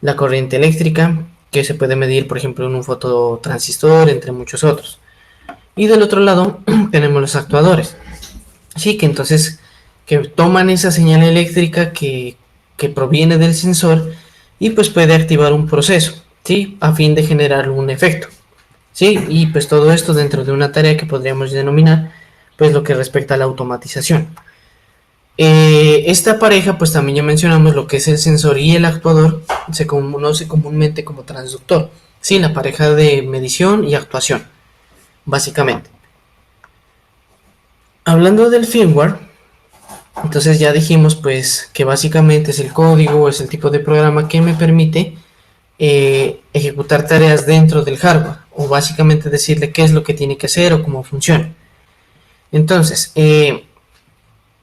la corriente eléctrica, que se puede medir, por ejemplo, en un fototransistor, entre muchos otros. Y del otro lado tenemos los actuadores, sí, que entonces que toman esa señal eléctrica que proviene del sensor y pues puede activar un proceso, ¿sí? A fin de generar un efecto, ¿sí? Y pues todo esto dentro de una tarea que podríamos denominar pues lo que respecta a la automatización. Esta pareja pues también ya mencionamos lo que es el sensor y el actuador, se conoce comúnmente como transductor, ¿sí? La pareja de medición y actuación, básicamente. Hablando del firmware, entonces ya dijimos pues que básicamente es el código, es el tipo de programa que me permite ejecutar tareas dentro del hardware, o básicamente decirle qué es lo que tiene que hacer o cómo funciona. Entonces,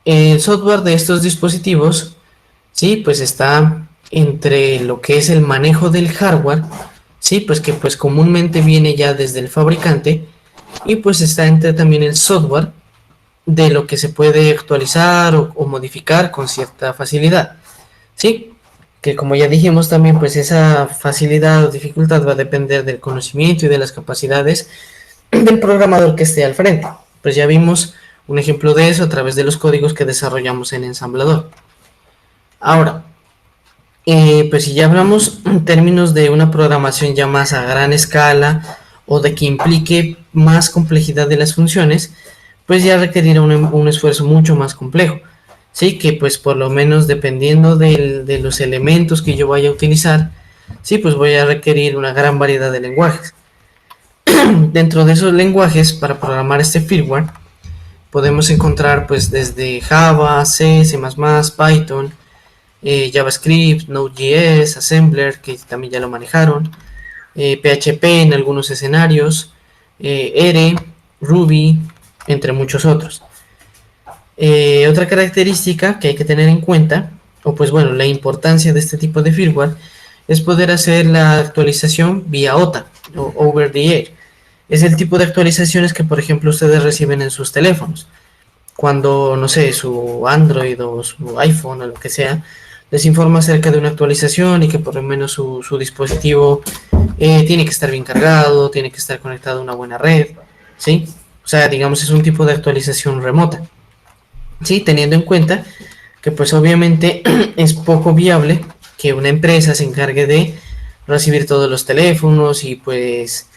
el software de estos dispositivos, sí, pues está entre lo que es el manejo del hardware, sí, pues que pues comúnmente viene ya desde el fabricante, y pues está entre también el software de lo que se puede actualizar o modificar con cierta facilidad, ¿sí? Que como ya dijimos también, pues esa facilidad o dificultad va a depender del conocimiento y de las capacidades del programador que esté al frente. Pues ya vimos un ejemplo de eso a través de los códigos que desarrollamos en ensamblador. Ahora, pues si ya hablamos en términos de una programación ya más a gran escala o de que implique más complejidad de las funciones, pues ya requerirá un esfuerzo mucho más complejo, ¿sí? Que pues por lo menos dependiendo de los elementos que yo vaya a utilizar, sí, pues voy a requerir una gran variedad de lenguajes. Dentro de esos lenguajes, para programar este firmware, podemos encontrar pues desde Java, C, C++, Python, JavaScript, Node.js, Assembler, que también ya lo manejaron, PHP en algunos escenarios, R, Ruby, entre muchos otros. Otra característica que hay que tener en cuenta, o pues bueno, la importancia de este tipo de firmware, es poder hacer la actualización vía OTA, o Over the Air. Es el tipo de actualizaciones que, por ejemplo, ustedes reciben en sus teléfonos. cuando, no sé, su Android o su iPhone o lo que sea, les informa acerca de una actualización y que por lo menos su dispositivo tiene que estar bien cargado, tiene que estar conectado a una buena red, ¿sí? O sea, digamos, es un tipo de actualización remota, ¿sí? Teniendo en cuenta que pues obviamente es poco viable que una empresa se encargue de recibir todos los teléfonos y pues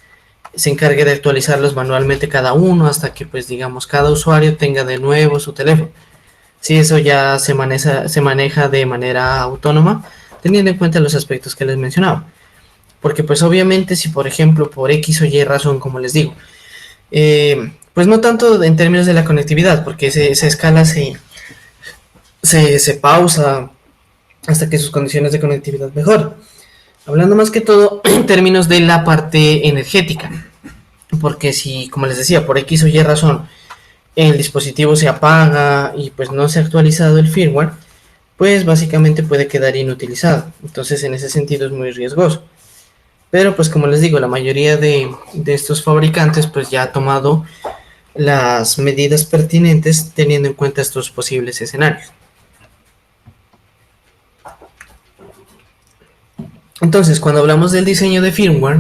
se encargue de actualizarlos manualmente cada uno hasta que pues digamos cada usuario tenga de nuevo su teléfono. Si eso ya se maneja de manera autónoma, teniendo en cuenta los aspectos que les mencionaba. Porque pues obviamente si por ejemplo por X o Y razón, como les digo, pues no tanto en términos de la conectividad, porque esa escala se pausa hasta que sus condiciones de conectividad mejoren. Hablando más que todo en términos de la parte energética, porque si, como les decía, por X o Y razón el dispositivo se apaga y pues no se ha actualizado el firmware, pues básicamente puede quedar inutilizado. Entonces en ese sentido es muy riesgoso. Pero pues como les digo, la mayoría de estos fabricantes pues ya ha tomado las medidas pertinentes teniendo en cuenta estos posibles escenarios. Entonces, cuando hablamos del diseño de firmware,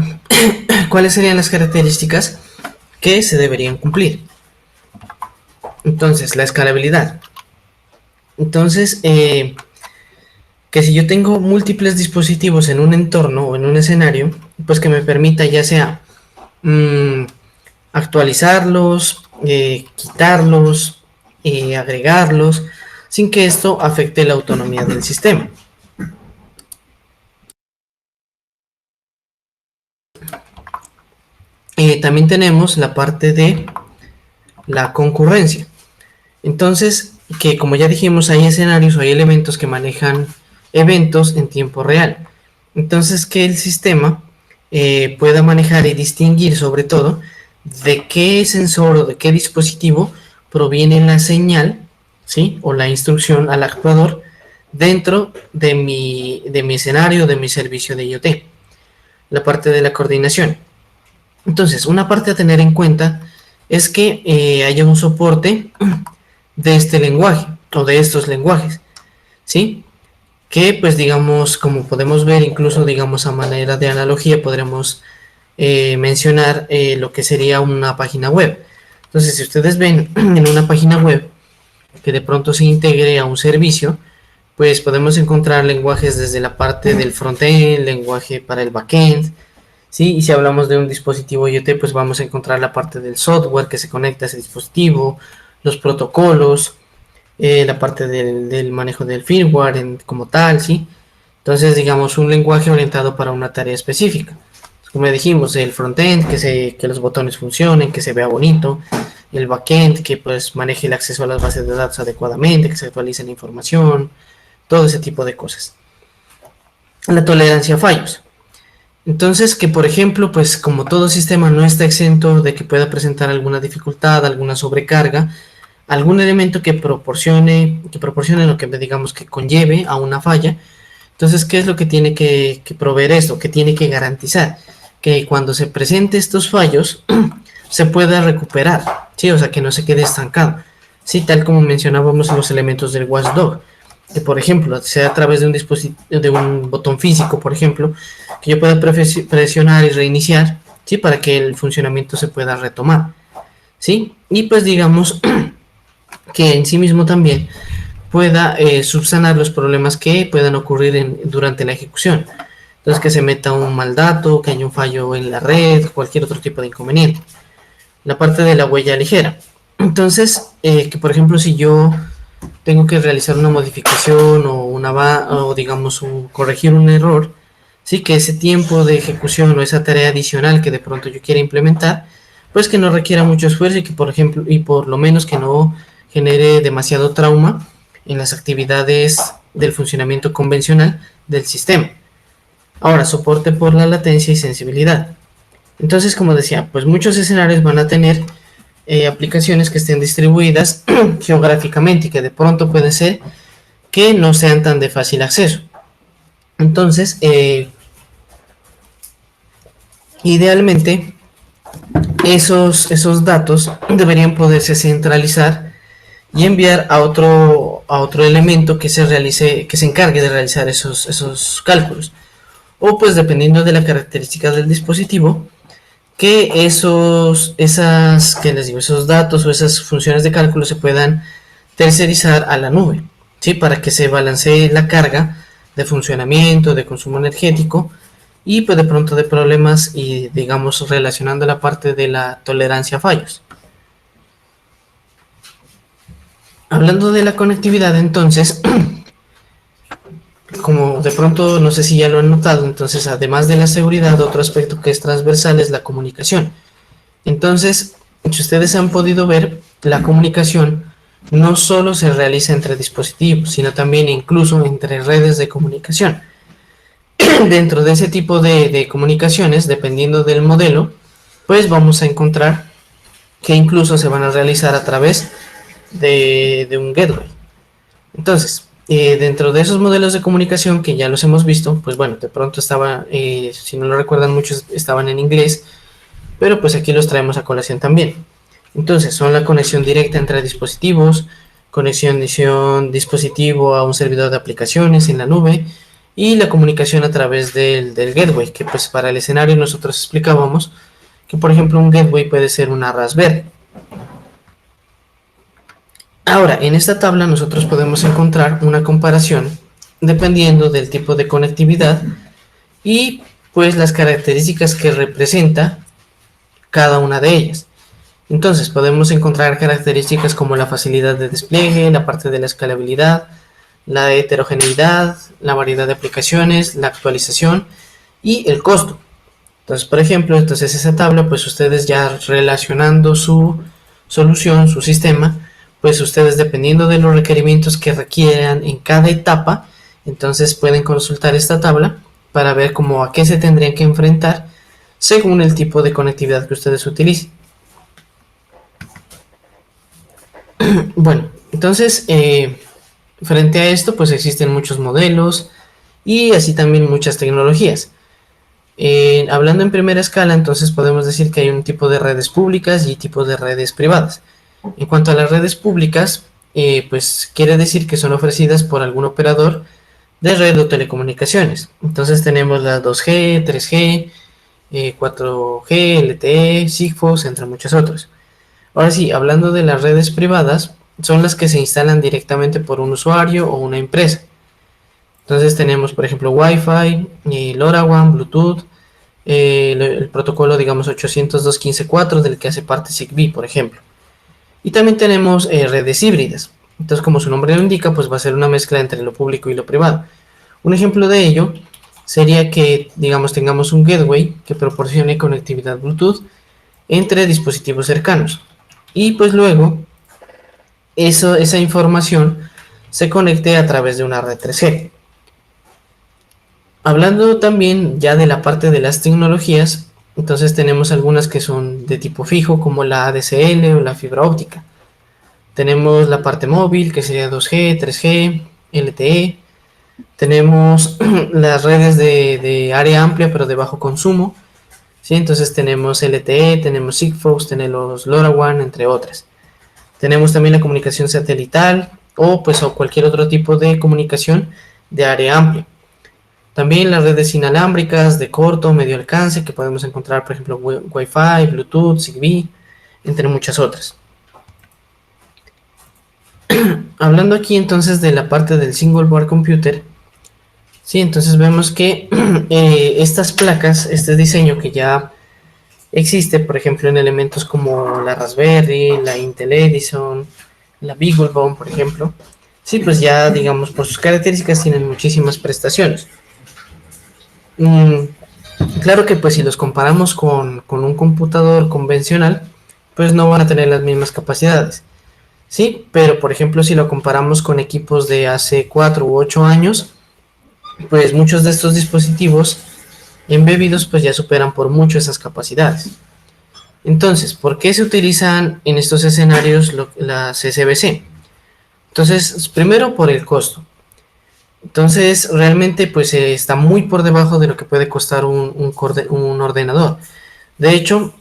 ¿cuáles serían las características que se deberían cumplir? Entonces, la escalabilidad. Entonces, que si yo tengo múltiples dispositivos en un entorno o en un escenario, pues que me permita ya sea actualizarlos, quitarlos, agregarlos, sin que esto afecte la autonomía del sistema. También tenemos la parte de la concurrencia. Entonces, que como ya dijimos, hay escenarios o hay elementos que manejan eventos en tiempo real. Entonces, que el sistema pueda manejar y distinguir sobre todo de qué sensor o de qué dispositivo proviene la señal, ¿sí? O la instrucción al actuador dentro de mi escenario, de mi servicio de IoT. La parte de la coordinación. Entonces, una parte a tener en cuenta es que haya un soporte de este lenguaje o de estos lenguajes, ¿sí? Que pues digamos, como podemos ver, incluso digamos a manera de analogía, podremos mencionar lo que sería una página web. Entonces, si ustedes ven en una página web que de pronto se integre a un servicio, pues podemos encontrar lenguajes desde la parte del frontend, lenguaje para el backend, ¿sí? Y si hablamos de un dispositivo IoT, pues vamos a encontrar la parte del software que se conecta a ese dispositivo, los protocolos, la parte del manejo del firmware como tal, ¿sí? Entonces, digamos, un lenguaje orientado para una tarea específica. Como dijimos, el frontend, que los botones funcionen, que se vea bonito, el backend, que pues maneje el acceso a las bases de datos adecuadamente, que se actualice la información, todo ese tipo de cosas. La tolerancia a fallos. Entonces, que por ejemplo, pues como todo sistema no está exento de que pueda presentar alguna dificultad, alguna sobrecarga, algún elemento que proporcione lo que digamos que conlleve a una falla. Entonces, ¿qué es lo que tiene que proveer esto? ¿Qué tiene que garantizar? Que cuando se presenten estos fallos se pueda recuperar, ¿sí? O sea, que no se quede estancado, ¿sí? Tal como mencionábamos en los elementos del watchdog, que por ejemplo, sea a través de un dispositivo, de un botón físico, por ejemplo, que yo pueda presionar y reiniciar, ¿sí? Para que el funcionamiento se pueda retomar, ¿sí? Y pues digamos que en sí mismo también pueda subsanar los problemas que puedan ocurrir durante la ejecución. Entonces, que se meta un mal dato, que haya un fallo en la red, cualquier otro tipo de inconveniente. La parte de la huella ligera. Entonces, que por ejemplo, si yo tengo que realizar una modificación o digamos corregir un error, sí, que ese tiempo de ejecución o esa tarea adicional que de pronto yo quiera implementar, pues que no requiera mucho esfuerzo y que por ejemplo, y por lo menos que no genere demasiado trauma en las actividades del funcionamiento convencional del sistema. Ahora, soporte por la latencia y sensibilidad. Entonces, como decía, pues muchos escenarios van a tener aplicaciones que estén distribuidas geográficamente y que de pronto puede ser que no sean tan de fácil acceso. Entonces, idealmente, esos datos deberían poderse centralizar y enviar a otro elemento que se encargue de realizar esos cálculos. O pues dependiendo de la característica del dispositivo, que que les digo, esos datos o esas funciones de cálculo se puedan tercerizar a la nube, ¿sí? Para que se balancee la carga de funcionamiento, de consumo energético y pues de pronto de problemas y digamos relacionando la parte de la tolerancia a fallos. Hablando de la conectividad entonces, como de pronto no sé si ya lo han notado, entonces además de la seguridad, otro aspecto que es transversal es la comunicación. Entonces, si ustedes han podido ver, la comunicación no solo se realiza entre dispositivos, sino también incluso entre redes de comunicación. Dentro de ese tipo de comunicaciones, dependiendo del modelo, pues vamos a encontrar que incluso se van a realizar a través de un gateway. Entonces, dentro de esos modelos de comunicación que ya los hemos visto, pues bueno, de pronto estaba, si no lo recuerdan muchos, estaban en inglés, pero pues aquí los traemos a colación también. Entonces, son la conexión directa entre dispositivos, conexión dispositivo a un servidor de aplicaciones en la nube y la comunicación a través del gateway, que pues para el escenario nosotros explicábamos que por ejemplo un gateway puede ser una Raspberry. Ahora, en esta tabla nosotros podemos encontrar una comparación dependiendo del tipo de conectividad y pues las características que representa cada una de ellas. Entonces podemos encontrar características como la facilidad de despliegue, la parte de la escalabilidad, la heterogeneidad, la variedad de aplicaciones, la actualización y el costo. Entonces, por ejemplo, entonces esa tabla, pues ustedes ya relacionando su solución, su sistema, pues ustedes dependiendo de los requerimientos que requieran en cada etapa, entonces pueden consultar esta tabla para ver cómo a qué se tendrían que enfrentar según el tipo de conectividad que ustedes utilicen. Bueno, entonces frente a esto pues existen muchos modelos y así también muchas tecnologías. Hablando en primera escala, entonces podemos decir que hay un tipo de redes públicas y tipos de redes privadas. En cuanto a las redes públicas, pues quiere decir que son ofrecidas por algún operador de red o telecomunicaciones. Entonces tenemos las 2G, 3G, 4G, LTE, Sigfox, entre muchos otros. Ahora sí, hablando de las redes privadas, son las que se instalan directamente por un usuario o una empresa. Entonces tenemos, por ejemplo, Wi-Fi, LoRaWAN, Bluetooth, el protocolo, digamos, 802.15.4 del que hace parte Zigbee, por ejemplo. Y también tenemos redes híbridas. Entonces, como su nombre lo indica, pues va a ser una mezcla entre lo público y lo privado. Un ejemplo de ello sería que, digamos, tengamos un gateway que proporcione conectividad Bluetooth entre dispositivos cercanos. Y pues luego, esa información se conecte a través de una red 3G. Hablando también ya de la parte de las tecnologías, entonces tenemos algunas que son de tipo fijo, como la ADSL o la fibra óptica. Tenemos la parte móvil, que sería 2G, 3G, LTE. Tenemos las redes de área amplia, pero de bajo consumo. ¿Sí? Entonces tenemos LTE, tenemos Sigfox, tenemos LoRaWAN, entre otras. Tenemos también la comunicación satelital o cualquier otro tipo de comunicación de área amplia. También las redes inalámbricas de corto o medio alcance que podemos encontrar, por ejemplo, Wi-Fi, Bluetooth, Zigbee, entre muchas otras. Hablando aquí entonces de la parte del Single Board Computer, sí, entonces vemos que estas placas, este diseño que ya existe, por ejemplo, en elementos como la Raspberry, la Intel Edison, la BeagleBone, por ejemplo, sí, pues ya, digamos, por sus características tienen muchísimas prestaciones. Claro que pues si los comparamos con un computador convencional, pues no van a tener las mismas capacidades. Sí, pero por ejemplo si lo comparamos con equipos de hace 4 u 8 años, pues muchos de estos dispositivos embebidos pues ya superan por mucho esas capacidades. Entonces, ¿por qué se utilizan en estos escenarios las SBC? Entonces, primero por el costo. Entonces, realmente pues está muy por debajo de lo que puede costar un ordenador. De hecho,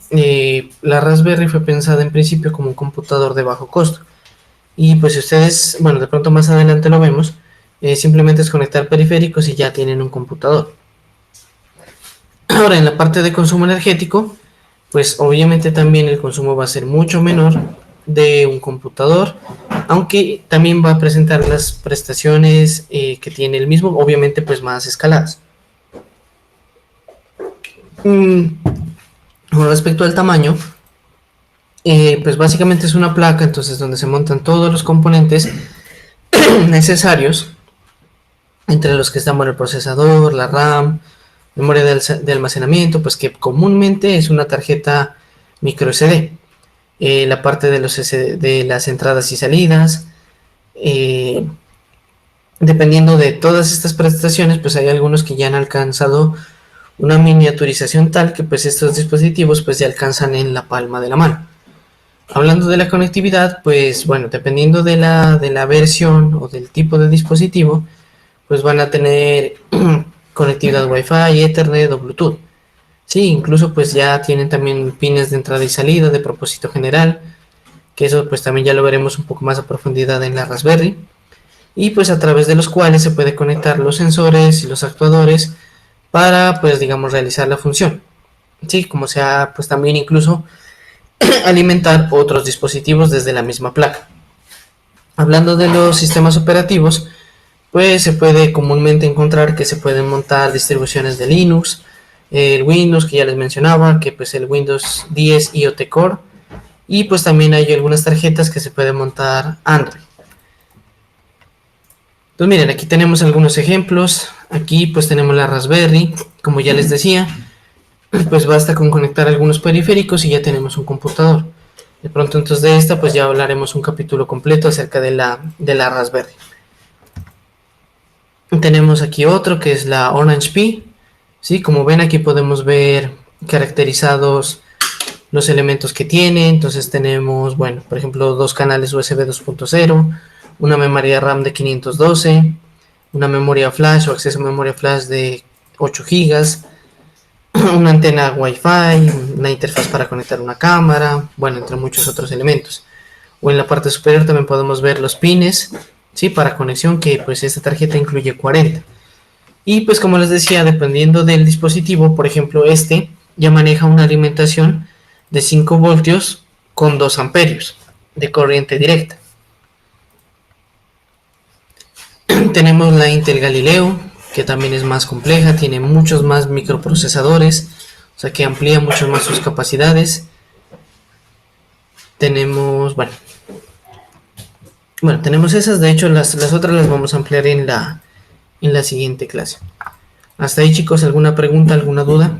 la Raspberry fue pensada en principio como un computador de bajo costo. Y pues si ustedes, bueno, de pronto más adelante lo vemos, simplemente es conectar periféricos y ya tienen un computador. Ahora, en la parte de consumo energético, pues obviamente también el consumo va a ser mucho menor de un computador, aunque también va a presentar las prestaciones que tiene el mismo, obviamente pues más escaladas. Con respecto al tamaño, pues básicamente es una placa, entonces donde se montan todos los componentes necesarios, entre los que están, bueno, el procesador, la RAM, memoria de almacenamiento, pues que comúnmente es una tarjeta micro SD. La parte de, de las entradas y salidas. Dependiendo de todas estas prestaciones, pues hay algunos que ya han alcanzado una miniaturización tal que pues estos dispositivos pues ya alcanzan en la palma de la mano. Hablando de la conectividad, pues bueno, dependiendo de la versión o del tipo de dispositivo, pues van a tener conectividad Wi-Fi, Ethernet o Bluetooth. Sí, incluso pues ya tienen también pines de entrada y salida de propósito general, que eso pues también ya lo veremos un poco más a profundidad en la Raspberry, y pues a través de los cuales se puede conectar los sensores y los actuadores para pues digamos realizar la función. Sí, como sea pues también incluso alimentar otros dispositivos desde la misma placa. Hablando de los sistemas operativos, pues se puede comúnmente encontrar que se pueden montar distribuciones de Linux, el Windows que ya les mencionaba, que pues el Windows 10 IoT Core, y pues también hay algunas tarjetas que se pueden montar Android. Entonces miren, aquí tenemos algunos ejemplos. Aquí pues tenemos la Raspberry, como ya les decía, pues basta con conectar algunos periféricos y ya tenemos un computador. De pronto entonces de esta pues ya hablaremos un capítulo completo acerca de la Raspberry. Tenemos aquí otro que es la Orange Pi. ¿Sí? Como ven aquí podemos ver caracterizados los elementos que tiene. Entonces tenemos, bueno, por ejemplo, dos canales USB 2.0, una memoria RAM de 512, una memoria flash o acceso a memoria flash de 8 GB, una antena Wi-Fi, una interfaz para conectar una cámara, bueno, entre muchos otros elementos. O en la parte superior también podemos ver los pines, ¿sí? Para conexión, que pues esta tarjeta incluye 40. Y pues como les decía, dependiendo del dispositivo, por ejemplo este ya maneja una alimentación de 5 voltios con 2 amperios de corriente directa. Tenemos la Intel Galileo, que también es más compleja, tiene muchos más microprocesadores, o sea que amplía mucho más sus capacidades. Tenemos, bueno, tenemos esas, de hecho las otras las vamos a ampliar en la siguiente clase. Hasta ahí chicos, ¿alguna pregunta, alguna duda?